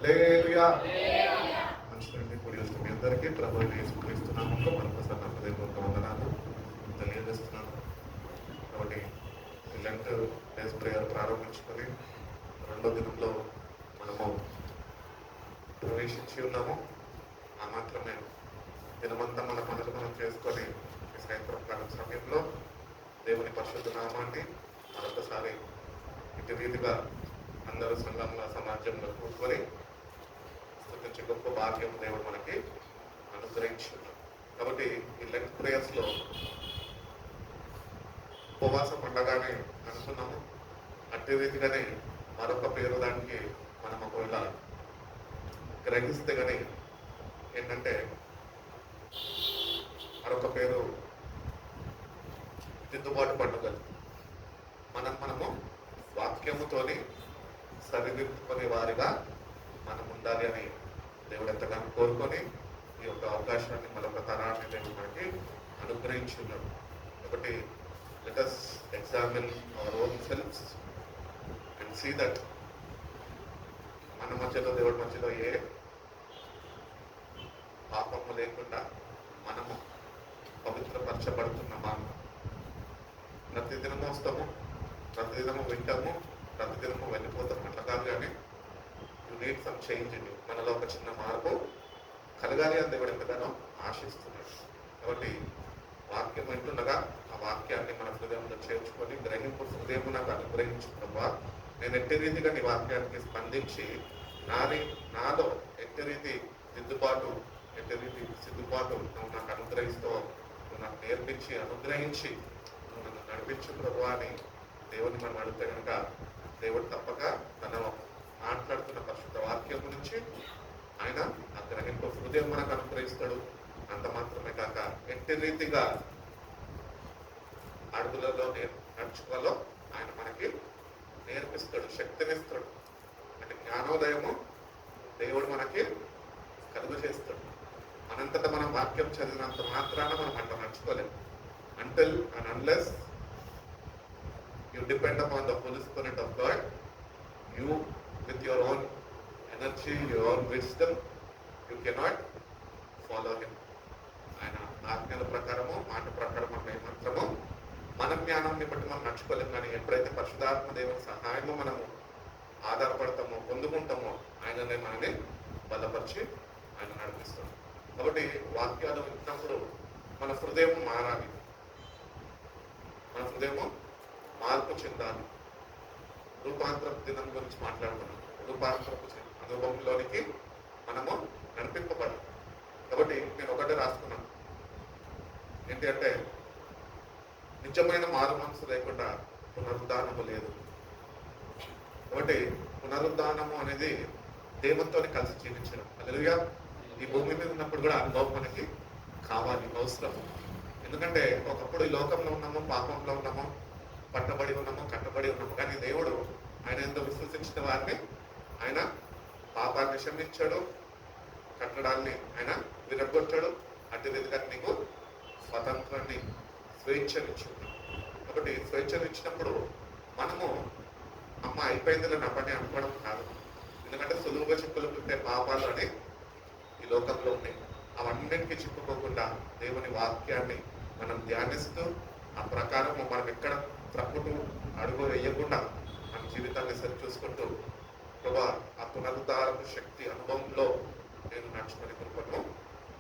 హల్లెలూయా. మంచిదండి. కూడి వచ్చిన మీ అందరికీ ప్రభువైన యేసుక్రీస్తు నామములో మరొకసారి నా హృదయపూర్వక వందనాలు తెలియజేస్తున్నాను. కాబట్టి లెంట్ డేస్ ప్రేయర్ ప్రారంభించుకొని రెండో దినంలో మనము ప్రవేశించి ఉన్నాము. ఆ మాత్రమే దినమంతా మన పనులు మనం చేసుకొని ఈ సాయంత్రం కాలం సమయంలో దేవుని పరిశుద్ధ నామాన్ని మరొకసారి ఇటు రీతిగా అందరూ సంఘంలో సమాజంలో కూర్చొని స్తుతించే గొప్ప భాగ్యం దేవుడు మనకి అనుగ్రహించున్నాడు. కాబట్టి ఈ లెంట్ ప్రేయర్స్లో ఉపవాస పండగని అనుకున్నాము. అట్టి రీతిగానే మరొక పేరు దానికి మనం ఒకవేళ గ్రహిస్తే కానీ ఏంటంటే మరొక పేరు దిద్దుబాటు పండుగలు. మనము వాక్యముతోని సరిదిద్దుకునే వారిగా మనం ఉండాలి అని దేవుడు ఎంతగానో కోరుకొని ఈ యొక్క అవకాశాన్ని మరొక తరాన్ని దేవుడు మనకి అనుగ్రహించున్నాడు. కాబట్టి let us examine our own selves and see that మన మధ్యలో దేవుడి మధ్యలో ఏ పాపము లేకుండా మనము పవిత్రపరచబడుతున్నామా. ప్రతిదినము వస్తాము, ప్రతిదినము వింటాము, ప్రతిదినము వెళ్ళిపోతాము. అట్లా కాదు, కానీ you need some change in you. మనలో ఒక చిన్న మార్పు కలగాలి అని దేవుడు ఎంతగానో ఆశిస్తున్నాడు. కాబట్టి వాక్యం వింటుండగా ఆ వాక్యాన్ని మన హృదయంలో చేర్చుకొని గ్రహింపు హృదయం నాకు అనుగ్రహించుకున్నవా, నేను ఎట్టి రీతిగా నీ వాక్యానికి స్పందించి నాలో ఎట్టి రీతి దిద్దుబాటు, ఎట్టి రీతి సిద్దుబాటు నువ్వు నాకు అనుగ్రహిస్తావు, నువ్వు నాకు నేర్పించి అనుగ్రహించి నువ్వు నన్ను నడిపించు ప్రభువా అని దేవుని మనం అడిగితే కనుక దేవుడు తప్పక తన మాట్లాడుతున్న పరిశుద్ధ వాక్యం గురించి ఆయన ఆ గ్రహింపు హృదయం మనకు అనుగ్రహిస్తాడు. అంత మాత్రమే కాక ఎట్టి రీతిగా అడుగులలో నడుచుకోవాలో ఆయన మనకి నేర్పిస్తాడు, శక్తినిస్తాడు. అంటే జ్ఞానోదయము దేవుడు మనకి కలుగు చేస్తాడు. అనంతట మనం వాక్యం చదివినంత మాత్రాన మనం అట్లా నడుచుకోలేము. Until and unless you depend upon the Holy Spirit of God, you with your own energy, your own wisdom, you cannot follow him. ఆయన ఆజ్ఞల ప్రకారము, మాట ప్రకారం మనం ఏమాత్రము మన జ్ఞానాన్ని బట్టి మనం నడుచుకోలేము. కానీ ఎప్పుడైతే పరిశుద్ధాత్మ దేవుని సహాయము మనము ఆధారపడతామో, పొందుకుంటామో, ఆయననే మనని బలపరిచి ఆయన నడిపిస్తాడు. కాబట్టి వాక్యాలు విన్నప్పుడు మన హృదయం మారాలి, మన హృదయము మార్పు చెందాలి. రూపాంతరపు దినం గురించి మాట్లాడుతున్నాం. రూపాంతరపు అనుభవంలోనికి మనము నడిపింపబడాలి. కాబట్టి నేను ఒకటే రాసుకున్నాను, ఏంటి అంటే నిజమైన మారు మనసు లేకుండా పునరుద్ధానము లేదు. కాబట్టి పునరుద్ధానము అనేది దేవునితో కలిసి జీవించడం. హల్లెలూయా. ఈ భూమి మీద ఉన్నప్పుడు కూడా అనుభవం మనకి కావాలి, అవసరం. ఎందుకంటే ఒకప్పుడు ఈ లోకంలో ఉన్నాము, పాపంలో ఉన్నాము, పట్టబడి ఉన్నాము, కట్టబడి ఉన్నాము. కానీ దేవుడు ఆయన ఎంతో విశ్వసించిన వారిని ఆయన పాపాన్ని క్షమించాడు, కట్టడాన్ని ఆయన విరగొట్టాడు. అటు రీతిగా నీకు స్వతంత్రాన్ని, స్వేచ్ఛనిచ్చింది. కాబట్టి స్వేచ్ఛనిచ్చినప్పుడు మనము అమ్మ అయిపోయిందిలే నా పని అనుకోవడం కాదు. ఎందుకంటే సులువుగా చిక్కులు పుట్టే పాపాలు అని ఈ లోకంలో ఉన్నాయి. అవన్నిటికీ చిక్కుకోకుండా దేవుని వాక్యాన్ని మనం ధ్యానిస్తూ ఆ ప్రకారం మనం ఎక్కడ తప్పుడు అడుగు వేయకుండా మన జీవితాన్ని సరి చూసుకుంటూ ప్రభా ఆ పునరుద్ధారపు శక్తి అనుభవంలో నేను నడుచుకొని కృపను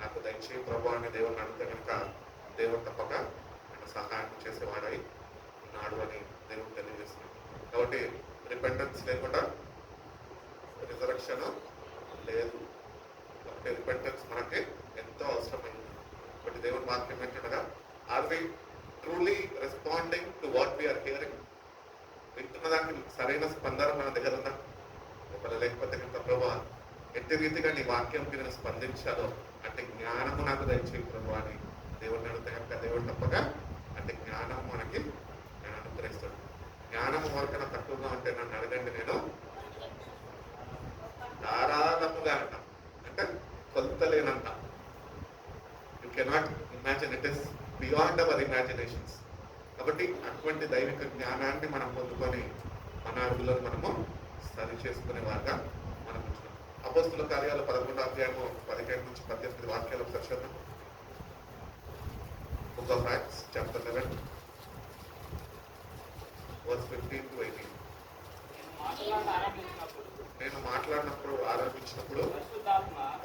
నాకు దయచేయి ప్రభా అని దేవుని అడిగితే కనుక దేవుడు తప్పక ఆయన సహాయం చేసేవాడై ఉన్నాడు అని దేవుడు తెలియజేస్తున్నాడు. కాబట్టి రిపెంటెన్స్ లేకుండా రిజరక్షన్ లేదు. కాబట్టి రిపెంటెన్స్ మనకి ఎంతో అవసరమైంది. కాబట్టి దేవుని వాక్యం ఏంటనగా, are we truly responding to what we are hearing? వింటున్న దానికి సరైన స్పందన మన దగ్గర ఉందా? ఒకవేళ లేకపోతే కనుక ప్రభా ఎట్టి రీతిగా నీ వాక్యంకి నేను స్పందించాలో అంటే జ్ఞానము నాకు దయచేయి ప్రభు అని దేవుడిని అడిగితే కనుక దేవుడు తప్పక అంటే జ్ఞానం మనకి నేను అనుగ్రహిస్తాడు. జ్ఞానం వరకైనా తక్కువగా ఉంటే నన్ను అడగండి, నేను ధారాళముగా అంట, అంటే కొలతలేనంట. You cannot imagine, it is beyond our imaginations. కాబట్టి అటువంటి దైవిక జ్ఞానాన్ని మనం పొందుకొని మన అడుగులను మనము సరి చేసుకునే వారుగా మనం ఉంచున్నాం. అపోస్తుల కార్యాలు 11వ అధ్యాయము 17 నుంచి 18 వాక్యాలు ఒకసారి చదువు. Book of Acts, chapter 11, verse 15 to 18. నేను మాట్లాడినప్పుడు ఆరంభించినప్పుడు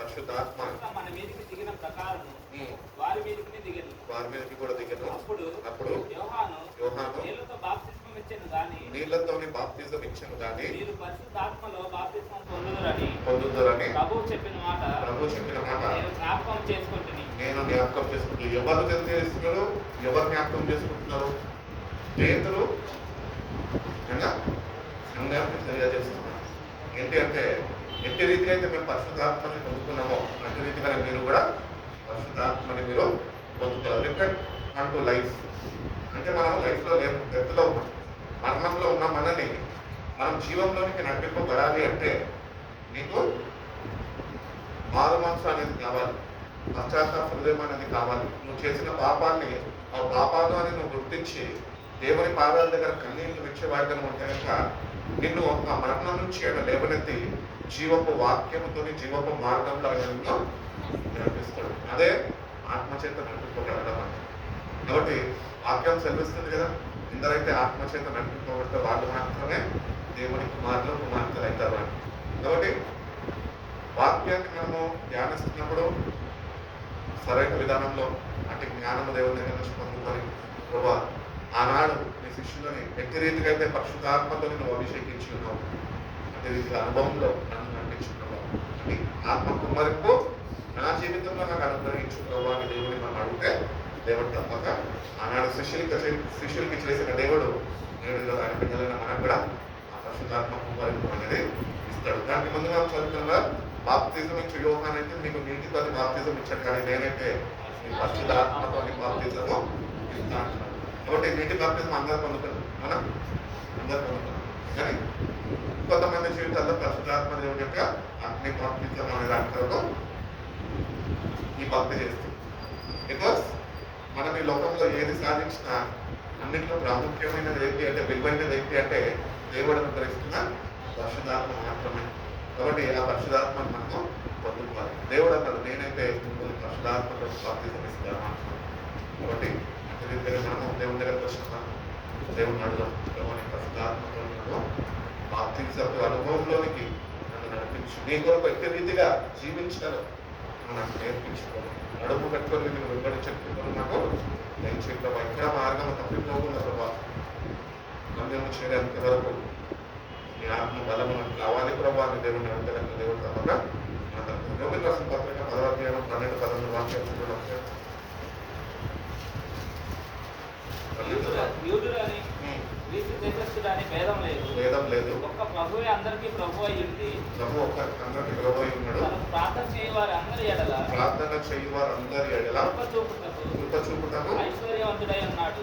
పరిశుద్ధాత్మ మన మీదకి దిగిన ప్రకారం వారి మీదకి కూడా దిగను. అప్పుడు యోహాను నీళ్లతో బాప్తిస్మం ఇచ్చెను గాని నీళ్లతోని బాప్తిజం ఇచ్చెను గాని మీరు పరిశుద్ధాత్మలో బాప్తిస్మం పొందుదురని ప్రభువు చెప్పిన మాట నేను జ్ఞాపకం చేసుకుంటున్నాను. ఎవరు తెలియజేస్తున్నారు? ఎవరు జ్ఞాపకం చేసుకుంటున్నారు? పేతురు సంఘానికి తెలియజేస్తున్నారు. ఏంటి అంటే, ఎట్టి రీతిగా అయితే మేము పరిశుద్ధాత్మని పొందుతున్నామో అట్టి రీతిగా మీరు కూడా పరిశుద్ధాత్మని మీరు పొందుతారు. రిటర్న్ అంటూ లైఫ్ అంటే మనం లైఫ్లో లేము, డెత్లో ఉన్నాం, మరణంలో ఉన్న మనని మనం జీవంలోనికి నడిపింపబడాలి అంటే నీకు మారు మనసు అనేది కావాలి, పశ్చాత్తాప హృదయం అనేది కావాలి. నువ్వు చేసిన పాపాన్ని ఆ పాపాలు అని నువ్వు గుర్తించి దేవుని పాదాల దగ్గర కన్నీళ్లు విడిచేవాడిగా ఉంటే కనుక నిన్ను ఆ మరణం నుంచి ఆయన లేవనెత్తి జీవపు వాక్యముతో జీవపు మార్గంలో ఆయన నడిపిస్తాడు. అదే ఆత్మచేత నడిపింపబడడం అంటే. కాబట్టి వాక్యం సెలవిస్తుంది కదా, ఎందరైతే ఆత్మచేత నడిపింపబడితే వాళ్ళు మాత్రమే దేవుని కుమారులు కుమార్తెలు అవుతారు అని. కాబట్టి వాక్యాన్ని మనము ధ్యానిస్తున్నప్పుడు సరైన విధానంలో అంటే జ్ఞానము దేవుని దగ్గర నుంచి పొందుకొని ప్రభా ఆనాడు నీ శిష్యులని ఎట్టి రీతిగా అయితే పరిశుద్ధాత్మతో నువ్వు అభిషేకించి ఉన్నావు, అట్టి రీతిగా అనుభవంలో నన్ను నడిపించుకున్నావు అని ఆత్మ కుమ్మరింపు నా జీవితంలో నాకు అనుగ్రహించుకున్నావు అని దేవుని మనం అడిగితే దేవుడు తప్పక ఆనాడు శిష్యులకి చేసిన దేవుడు నేడు ఆయన పిల్లలైన మనకు కూడా ఆ పరిశుద్ధాత్మ కుమ్మరింపు అనేది ఇస్తాడు. దానికి ముందు మనం చదువుతున్నా బాప్తిజం ఇచ్చి యోహాన్ అయితే మీకు నీటితో బాప్తిజం ఇచ్చాడు, కానీ నేనైతే పరిశుద్ధాత్మతో బాప్తిజము ఇస్తాను. కాబట్టి నీటి బాప్తిజం అందరూ పొందుతారు, మనం అందరూ పొందుతాం. కానీ కొంతమంది జీవితాల్లో పరిశుద్ధాత్మ దేవుని యొక్క అగ్ని బాప్తిజం అనే దాంట్లో ఈ భక్తి చేస్తుంది. బికాస్ మనం ఈ లోకంలో ఏది సాధించినా అన్నింటిలో ప్రాముఖ్యమైనది ఏంటి అంటే, విలువైనది ఏంటి అంటే దేవుడు అనుగ్రహిస్తున్న పరిశుద్ధాత్మ మాత్రమే. కాబట్టి ఆ పరిశుద్ధాత్మను మనము పొందుకోవాలి. దేవుడు అన్నాడు, నేనైతే మిమ్మల్ని పరిశుద్ధాత్మతో బాప్తిజం ఇస్తాను అంటున్నాను. కాబట్టి మనము దేవుని దగ్గరకు వచ్చినాము, దేవుని అడుగుదాం, దేవుని పరిశుద్ధాత్మతో మనము బాప్తిజపు అనుభవంలోనికి నన్ను నడిపించు, నీ కొరకు ఎట్టి రీతిగా జీవించగలవు నాకు నేర్పించుకోవాలి. నడుపు కట్టుకొని నేను వెంబడించడం నాకు నేను చెప్పాము. ఎక్కడ మార్గం తప్పిపోకుండా ప్రభావ గమ్యము చేయడానికి వరకు నీ ఆత్మ బలము నాకు కావాలి ప్రభావాన్ని దేవుడిని అడగలకు దేవుడు తప్పక యోగి రాసిన పత్రిక 10వ అధ్యాయం 12-13 వాక్యాలు భేదం లేదు. ఒక్క ప్రభువే అందరికీ ప్రభు అయ్యింది. ప్రభు అందరికీ ప్రభు అయి ఉన్నాడు. ప్రార్థన చేయవారు అందరి ఎడల కృప చూపుటకు ఐశ్వర్యవంతుడై ఉన్నాడు.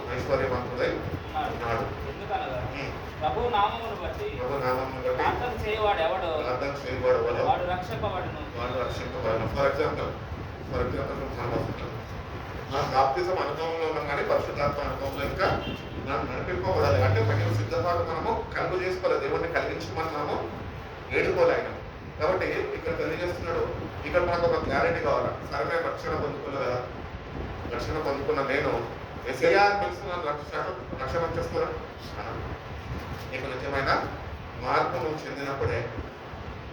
ఎందుకనగా ప్రభు నామమును బట్టి ప్రార్థన చేయవాడు ఎవడో వాడు రక్షింపబడును. ఫర్ ఎగ్జాంపుల్ మనం బాప్తిజం అనుభవంలో ఉన్నాం, కానీ పరిశుద్ధాత్మ అనుభవంలో ఇంకా మనం నడిపింపబడాలి. అంటే కొంచెం సిద్ధపాటు మనము కలుగు చేసుకోవాలి, దేవుడిని కలిగించమని మనము ఏడుకోలేము. కాబట్టి ఇక్కడ తెలియజేస్తున్నాడు, ఇక్కడ మనకు ఒక క్లారిటీ కావాలి. సరే రక్షణ పొందుకున్న నేను ఎసయ్యా తెలుసుకున్నాను, రక్షణ వచ్చేస్తున్నా. నీకు నిజమైన మార్పు నువ్వు చెందినప్పుడే,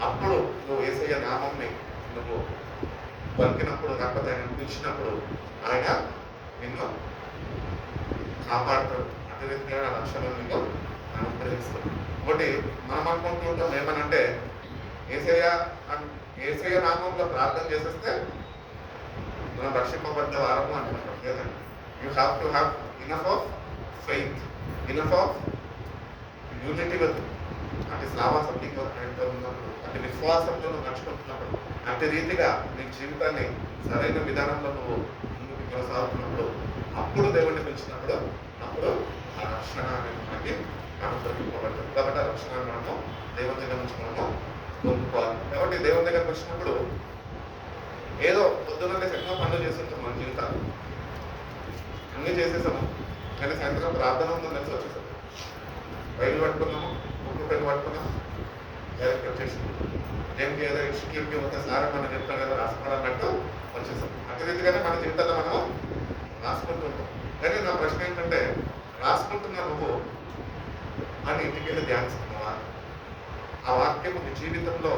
అప్పుడు నువ్వు యేసయ్య నామంని నువ్వు పలికినప్పుడు, లేకపోతే ఆయన పిలిచినప్పుడు ఆయన నిన్ను కాపాడుతాడు. అదే విధంగా రక్షణ నీకు అనుగ్రహిస్తాడు. కాబట్టి మనం అనుకుంటూ ఉంటాం ఏమనంటే, యేసయ్య నామంలో ప్రార్థన చేసేస్తే మనం రక్షింపబడ్డ వారము అనుకుంటాం. లేదండి, you have to have enough of faith, enough of unity with, అంటే సావాసం నీకు ఉన్నప్పుడు, అంటే విశ్వాసంలో నువ్వు నడుచుకుంటున్నప్పుడు, అంటే రీతిగా నీ జీవితాన్ని సరైన విధానంలో నువ్వు ముందుకు కొనసాగుతున్నప్పుడు, అప్పుడు దేవుడిని పిలిచినప్పుడు అప్పుడు ఆ రక్షణ అనేది మనకి అనుగ్రహింపబడుతుంది. కాబట్టి ఆ రక్షణ మనము దేవుని దగ్గర నుంచి మనము పొందుకోవాలి. కాబట్టి దేవుని దగ్గరకు వచ్చినప్పుడు ఏదో పొద్దున్నే ఎన్నో పనులు చేస్తుంటాం మన జీవితాలు, అన్నీ చేసేసాము, కానీ సాయంత్రం ప్రార్థన ఉందని తెలిసి వచ్చేసాము. రైలు పట్టుకున్నాము, బుక్ పెన్ను పట్టుకున్నాము, డైరెక్ట్ వచ్చేసి దేనికి ఏదో ఇన్స్టిట్యూట్కి ఒకసారి మనం చెప్తాం కదా రాసుకోవాలన్నట్టు వచ్చేసాం. అదే రీతిగానే మన జీవితంలో మనం రాసుకుంటుంటాం. కానీ నా ప్రశ్న ఏంటంటే, రాసుకుంటున్నా నువ్వు అని ఇంటికి వెళ్ళి ధ్యానిస్తున్నావా? ఆ వాక్యం నీ జీవితంలో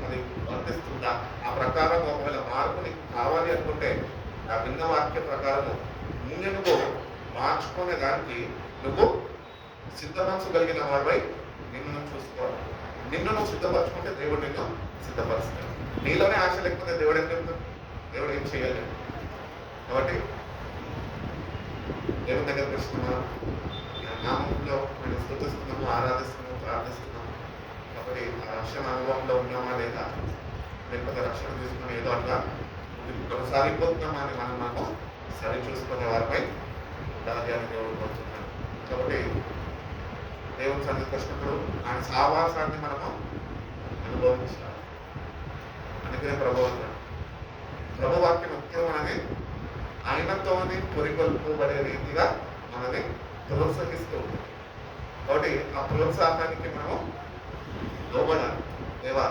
అది వర్తిస్తుందా? ఆ ప్రకారం ఒకవేళ మార్పు నీకు కావాలి అనుకుంటే ఆ విన్న వాక్య ప్రకారము నువ్వు మార్చుకునే దానికి నువ్వు సిద్ధ మనసు కలిగిన వాడిపై నిన్ను నువ్వు చూసుకోవాలి. నిన్ను నువ్వు సిద్ధపరచుకుంటే దేవుడు నిన్ను సిద్ధపరుస్తాడు. నీలోనే ఆశ లేకపోతే దేవుడు ఏం చెప్తాడు? దేవుడు ఏం చేయలేడు. కాబట్టి దేవుని దగ్గరికి వస్తున్నాం, నామంలో మేము స్తుతిస్తున్నాము, ఆరాధిస్తున్నాము, ప్రార్థిస్తున్నాము. కాబట్టి ఆ రక్షణ అనుభవంలో ఉన్నామా లేదా, లేకపోతే రక్షణ తీసుకుని ఏదో అట్లా కొనసాగిపోతున్నామా అని మనము సరి చూసుకునే వారిపై ఉండాలి అని దేవుడు కోరుతున్నాను. కాబట్టి దేవుని సన్నిధికి వచ్చినప్పుడు ఆయన సావాసాన్ని మనము అనుభవించాలి. అందుకనే ప్రభు అన్నాడు, ప్రభు వాక్యం ఎప్పుడు మనని ఆయనతోని కొరికొల్పబడే రీతిగా మనని ప్రోత్సహిస్తూ ఉంటుంది. కాబట్టి ఆ ప్రోత్సాహానికి మనము లోబడాలి. దేవా,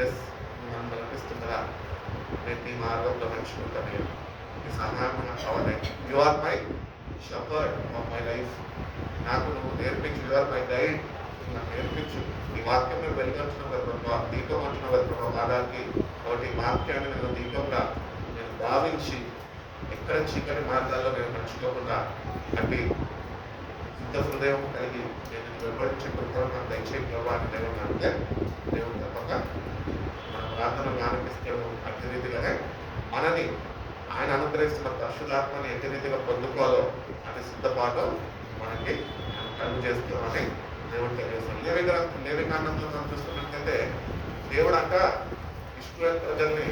ఎస్ మనం నడిపిస్తుందా, నేను ఈ మార్గంలో నడుచుకుంటాను, ఈ సహాయం నాకు కావాలి. You are my shepherd of my life. నాకు నువ్వు నేర్పించు. You are my guide. నాకు నేర్పించు. ఈ వాక్యం మేము వెలుగొంటున్నావు కదా ప్రభావ, దీపం అంటున్నావు కదా ప్రభావ పాదాలకి. కాబట్టి ఈ వాక్యాన్ని నేను దీపంగా నేను భావించి ఎక్కడ చీకటి మార్గాల్లో నేను నడుచుకోకుండా అట్టి శుద్ధ హృదయం కలిగి నేను వెంబడించే కృపను నాకు దయచేయి ప్రభావ అని దేవుడు అంటే దేవుడు తప్పక మన ప్రార్థనలు ఆనందిస్తాడు. అట్టి రీతిగానే మనని ఆయన అనుగ్రహిస్తున్న పరిశుద్ధాత్మని ఎట్టి రీతిగా పొందుకోవాలో అతి సిద్ధపాటు మనకి కలుగు చేస్తున్నామని దేవుడు తెలియజేస్తాడు. లేవికాండంలో మనం చూస్తున్నట్లయితే దేవుడు అంట ఇశ్రాయేలు ప్రజల్ని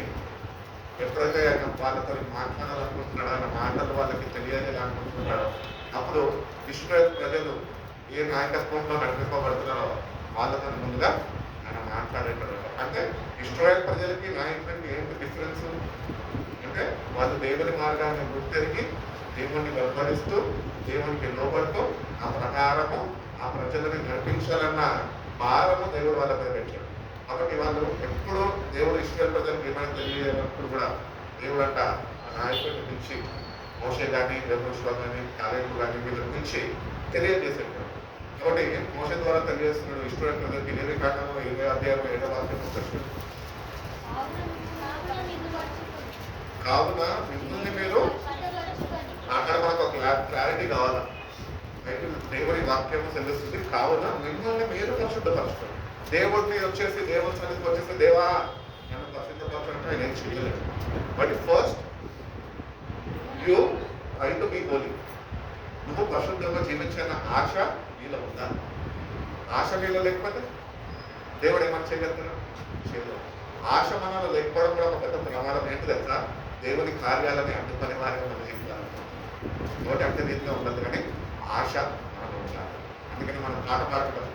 ఎప్పుడైతే ఆయన వాళ్ళతో మాట్లాడాలనుకుంటున్నాడో, ఆయన మాటలు వాళ్ళకి తెలియజేయాలనుకుంటున్నాడో, అప్పుడు ఇశ్రాయేలు ప్రజలు ఏ నాయకత్వంలో నడిపింపబడుతున్నారో వాళ్ళతో ముందుగా ఆయన మాట్లాడేటాడు. అంటే ఇశ్రాయేలు ప్రజలకి నాయకుడికి ఏంటి డిఫరెన్స్ అంటే, వాళ్ళు దేవుని మార్గాన్ని గుర్తెరిగి దేవుణ్ణి వెంబడిస్తూ దేవునికి లోబడుతూ ఆ ప్రకారము ఆ ప్రజలని నడిపించాలన్న భారము దేవుడు వాళ్ళ మీద పెట్టాడు. కాబట్టి వాళ్ళు ఎప్పుడు దేవుడు ఇశ్రాయేలు ప్రజలకు ఏమైనా తెలియనప్పుడు కూడా దేవుడు అంట ఆ నాయకుడిని పిలిచి, మోషే కానీ యెహోషువ కానీ కాలేబు కానీ వీళ్ళ పిలిచి తెలియజేసేటాడు. కాబట్టి మోషే ద్వారా తెలియజేస్తున్నాడు ఇశ్రాయేలు ప్రజలకి. లేవికాండము 20 అధ్యాయం 7వ వాక్యం, కావున మిమ్మల్ని మీరు, అక్కడ మనకు ఒక క్లారిటీ కావాలా, దేవుడి వాక్యము తెలుస్తుంది. కావున మిమ్మల్ని మీరు పరిశుద్ధపరచుకోండి. దేవుడిని వచ్చేసి దేవుడి సన్నిధికి వచ్చేసి దేవా నన్ను పరిశుద్ధపరచడానికి ఆయన ఏం చేయలేదు. But first you try to be holy. నువ్వు పరిశుద్ధంగా జీవించిన ఆశ నీలో ఉందా? ఆశ నీలో లేకపోతే దేవుడు ఏమని చేయగలుగుతున్నాడు? చేయలేదు. ఆశ మనలో లేకపోవడం కూడా ఒక పెద్ద ప్రమాదం. ఏంటి తెలుసా? దేవుని కార్యాలని అడ్డుకునే వారిగా మనం జీవితాలు నోటి అంటే రీతిగా ఉండదు, కానీ ఆశ మనలో ఉండాలి. అందుకని మనం పాట పాడుకుంటాం,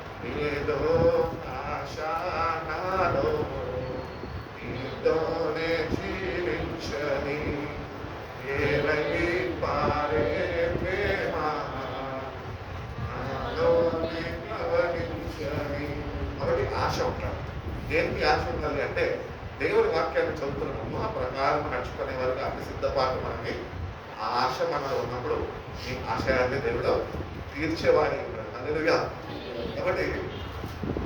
ఏదో ఆశ నాలో నీతోనే జీవించని ఏలై పారే ప్రేమ నాలోనే ప్రవహించని. కాబట్టి ఆశ ఉండాలి. దేనికి ఆశ ఉండాలి అంటే, దేవుని వాక్యాన్ని చదువుతున్నాము, ఆ ప్రకారం నడుచుకునే వరకు అతి సిద్ధపాటు మనకి ఆ ఆశ మనలో ఉన్నప్పుడు ఈ ఆశయాన్ని దేవుడు తీర్చేవాడి ఉన్నాడు. అందుగా కాబట్టి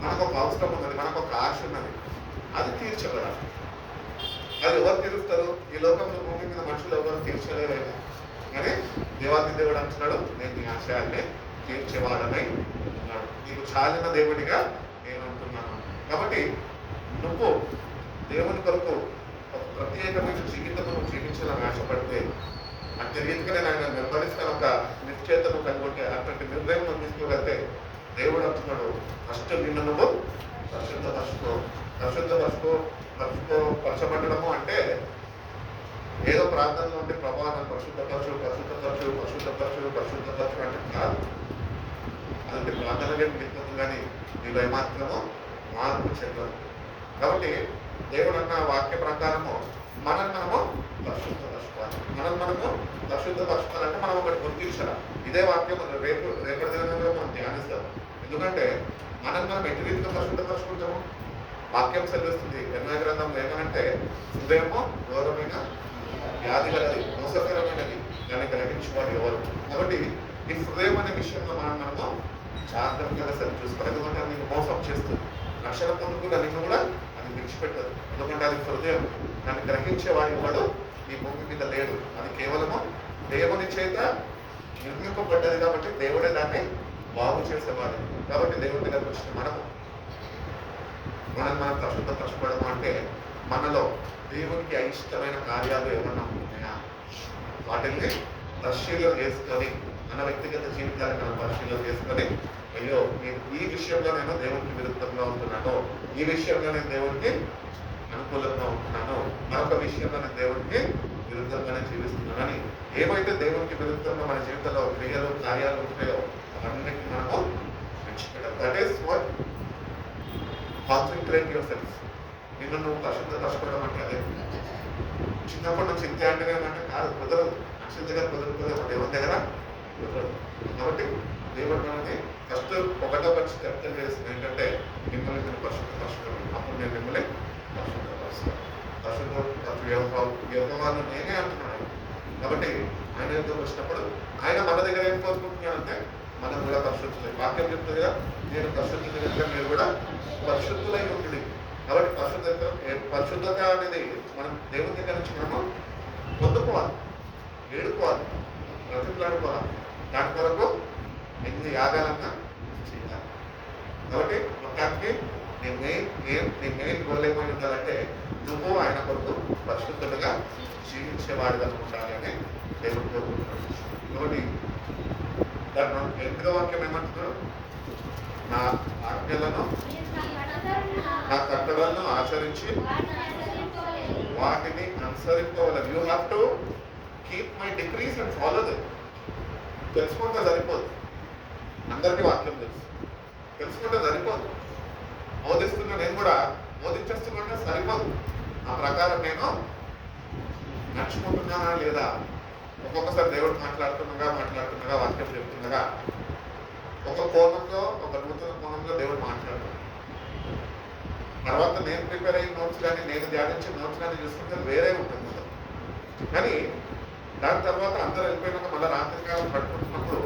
మనకు ఒక అవసరం ఉన్నది, మనకు ఒక ఆశ ఉన్నది, అది తీర్చబడాలి. అది ఎవరు తీరుస్తారు? ఈ లోకంలో భూమి మీద మనుషులు ఎవరు తీర్చలేరు. కానీ దేవాది దేవుడు అంటున్నాడు, నేను నీ ఆశయాన్ని తీర్చేవాడనై ఉన్నాడు, నీకు చాలిన దేవుడిగా నేను అంటున్నాను. కాబట్టి నువ్వు దేవుని కొరకు ఒక ప్రత్యేకమైన జీవితము జీవించాలని ఆశపడితే, అట్టి రీతిగా నేను వెంబడిస్తాను ఒక నిశ్చేతను కనుగొంటే, అటువంటి నిర్ణయం నువ్వు తీసుకోగలిగితే దేవుడు అంటున్నాడు, ఫస్ట్ నిన్ను నువ్వు పరచబడము అంటే ఏదో ప్రాంతంలో ఉంటే ప్రభావం పరిశుద్ధపరచు అంటే కాదు. అలాంటి ప్రాంతాలకే మిగుతుంది, కానీ నీలో ఏమాత్రమో మార్పు చెందదు. కాబట్టి దేవుడు అన్న వాక్య ప్రకారము మనము పరిశుద్ధపరచుకోవాలి. మనము పరిశుద్ధపరచుకోవాలంటే మనం ఒకటి గుర్తించాలి. ఇదే వాక్యం రేపటి దినంలో మనం ధ్యానిస్తాం. ఎందుకంటే మనం ఎట్టి రీతిగా పరిశుద్ధపరచుకుంటాము? వాక్యం సెలవిస్తుంది ఎన్నో గ్రంథంలో ఏమనంటే హృదయము ఘోరమైన వ్యాధి గలది, మోసకరమైనది, దాన్ని గ్రహించేవాడు ఎవరు. కాబట్టి ఈ హృదయం అనే విషయంలో మనము జాగ్రత్తగా సరి చూసుకోవాలి. ఎందుకంటే అది మోసం చేస్తుంది. రక్షణ పొందుకున్న నిన్ను కూడా అది విడిచిపెట్టదు. ఎందుకంటే అది హృదయం, దాన్ని గ్రహించేవాడు ఎవడు ఈ భూమి మీద లేడు. అది కేవలము దేవుని చేత నిర్మింపబడ్డది కాబట్టి దేవుడే దాన్ని బాగు చేసేవాడు. కాబట్టి దేవుడి దగ్గరకు వచ్చిన మనం కష్టపడము అంటే మనలో దేవునికి అయిష్టమైన కార్యాలు ఏమన్నా ఉన్నాయా వాటిని పరిశీలన చేసుకొని మన వ్యక్తిగత జీవితాన్ని మనం పరిశీలన చేసుకొని అయ్యో ఈ విషయంలో నేను దేవునికి విరుద్ధంగా ఉంటున్నాను, ఈ విషయంలో నేను దేవునికి అనుకూలంగా ఉంటున్నాను, మరొక విషయంలో నేను దేవునికి విరుద్ధంగానే జీవిస్తున్నానని ఏమైతే దేవునికి విరుద్ధంగా మన జీవితంలో క్రియలు కార్యాలు ఉంటాయో అవన్నిటిని మనము విడిచిపెట్టాలి. That is what concentrate your self. నిన్ను నువ్వు కష్టపడడం అంటే అదే. చిన్నప్పటి నుంచి ఇంతే అంటే కాదు, కుదరదు. అక్షర దగ్గర కుదురుతుంది, దేవుని దగ్గర కుదరదు. కాబట్టి దేవుడు మనని ఫస్ట్ ఒకటో పరిస్థితి అర్థం చేస్తుంది ఏంటంటే మిమ్మల్ని నేను పరిశుద్ధపరచుకోవాలి, అప్పుడు నేను మిమ్మల్ని పరిశుద్ధపరుస్తాను. వ్యవహారాలు నేనే అంటున్నాను. కాబట్టి ఆయన దగ్గర వచ్చినప్పుడు ఆయన మన దగ్గర ఏం కోరుకుంటున్నాడంటే మనం కూడా పరిశుద్ధులై, వాక్యం చెప్తుంది కదా, నేను పరిశుద్ధులుగా మీరు కూడా పరిశుద్ధులై ఉంటుంది. కాబట్టి పరిశుద్ధత అనేది మనం దేవుని దగ్గర నుంచి మనము పొందుకోవాలి, వేడుకోవాలి, బ్రతికులాడుకోవాలి. దాని కొరకు ఎన్ని యాగాలన్నా చేయాలి. కాబట్టి మొత్తానికి నీ మెయిన్ గోల్ ఏమై ఉండాలంటే నువ్వు ఆయన కొరకు పరిశుద్ధులుగా జీవించేవాడుగా ఉండాలి అని దేవుడు కోరుకుంటున్నాడు. కాబట్టి దాని ఎనిమిదో వాక్యం ఏమంటున్నాడు? నా ఆజ్ఞలను నా కట్టడలను ఆచరించి వాటిని అనుసరింపవలెను. You have to keep my decrees and follow them. తెలుసుకుంటే సరిపోదు. అందరికీ వాక్యం తెలుసుకుంటే సరిపోదు. బోధిస్తున్నా నేను కూడా బోధించేస్తున్నా సరిపోదు. ఆ ప్రకారం నేను నడుచుకుంటున్నానా లేదా? ఒక్కొక్కసారి దేవుడు మాట్లాడుతుండగా వాక్యం చెప్తుండగా ఒక కోణంలో, ఒక నూతన కోణంలో దేవుడు మాట్లాడుతున్నాడు. తర్వాత నేను ప్రిపేర్ అయిన నోట్స్ కానీ నేను ధ్యానించిన నోట్స్ కానీ చూసుకుంటే వేరే ఉంటుంది. కానీ దాని తర్వాత అందరూ వెళ్ళిపోయినాక మళ్ళీ రాత్రికాలం పడుకుంటున్నప్పుడు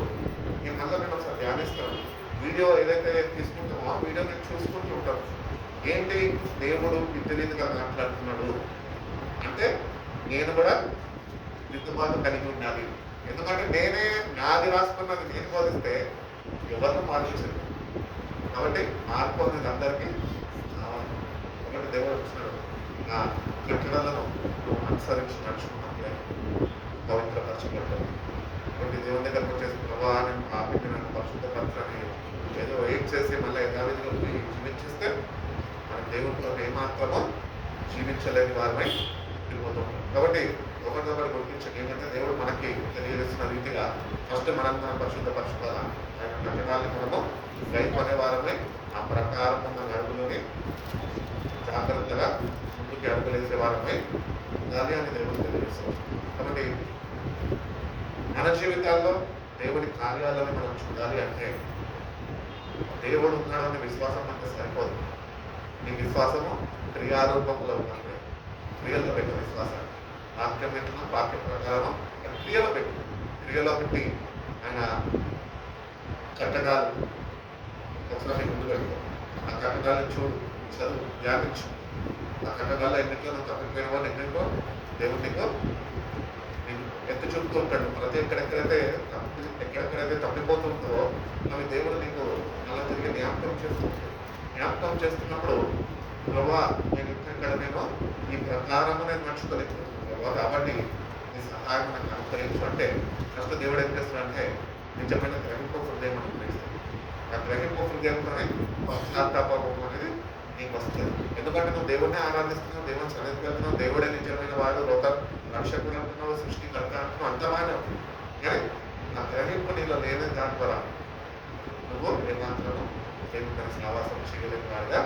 నేను ఒకసారి ధ్యానిస్తాను. వీడియో ఏదైతే తీసుకుంటామో ఆ వీడియో నేను చూసుకుంటూ ఉంటాను. ఏంటి దేవుడు ఇంటి రీతిగా మాట్లాడుతున్నాడు అంటే నేను కూడా దిద్దుబాటు కలిగి ఉండాలి. ఎందుకంటే నేనే నాది రాసుకున్నది నేను బోధిస్తే ఎవరిని మార్చలేదు. కాబట్టి మార్పు అనేది అందరికీ కావాలి. కాబట్టి దేవుడు వచ్చినాడు నా కట్టడలను అనుసరించి నడుచుకున్నట్లే పవిత్రపరచబడ్డాడు. కాబట్టి దేవుని దగ్గరకు వచ్చేసి ప్రభావ నేను పాపికి నన్ను పరిశుద్ధపరచని ఏదో ఏం చేసి మళ్ళీ యథావిధిగా జీవించేస్తే మన దేవుడితో ఏమాత్రమో జీవించలేని వారమై వెళ్ళిపోతాం. కాబట్టి ఒకరికొకరు గుర్తించక ఏంటంటే దేవుడు మనకి తెలియజేస్తున్న రీతిగా ఫస్ట్ మనం పరిశుద్ధపరచుకోవాలా. ఆయన కట్టడాన్ని మనము గైకొనే వారమై ఆ ప్రకారం మన అడుగులోని జాగ్రత్తగా ముందుకి అడుగులేసే వారమై ఉండాలి అని దేవుడు తెలియజేస్తాం. కాబట్టి మన జీవితాల్లో దేవుడి కార్యాలను మనం చూడాలి అంటే దేవుడు ఉన్నాడని విశ్వాసం అంటే సరిపోదు. నీ విశ్వాసము క్రియారూపంలో ఉన్నట్లే. క్రియలో పెట్టిన విశ్వాసాన్ని వాక్యం పెట్టిన వాక్య ప్రకారం క్రియలో పెట్టి క్రియలో పెట్టి ఆయన కట్టడాలు ఒకసారి ముందు పెట్టుకో. ఆ కట్టడాలను చూడు, చదువు, ధ్యానించు. ఆ కట్టడాల్లో ఎన్నికలో నువ్వు తప్పిపోయిన వాళ్ళు ఎన్నికో దేవుడు నీకు ఎత్తి చూపుతూ ఉంటాడు. ప్రతి ఎక్కడెక్కడైతే తప్పిపోతుందో అవి దేవుడు నీకు అలా తిరిగి జ్ఞాపకం చేస్తున్నప్పుడు ప్రభా నేను ఇక్కడ నేను ఈ ప్రకారము నేను నడుచుకోలేకపోతున్నాను ప్రభా, కాబట్టి నీ సహాయం నాకు అనుగ్రహించు అంటే ఫస్ట్ దేవుడు ఏం చేస్తాడంటే నిజమైన గ్రహింపు హృదయం అనుగ్రహిస్తాడు. ఆ గ్రహింపు హృదయంతోనే పశ్చాత్తాపం అనేది నీకు వస్తుంది. ఎందుకంటే నువ్వు దేవుడిని ఆరాధిస్తున్నావు, దేవుని సన్నిధికి వెళ్తున్నావు, దేవుడే నిజమైన వాడు, లోక రక్షకుడు అంటున్నావు, సృష్టికర్త అంటున్నావు, అంతమానే ఉంది. కానీ ఆ గ్రహింపు నీలో లేని దాని ద్వారా నువ్వు ఏమాత్రము దేవుని సావాసం చేయలేని వాడుగా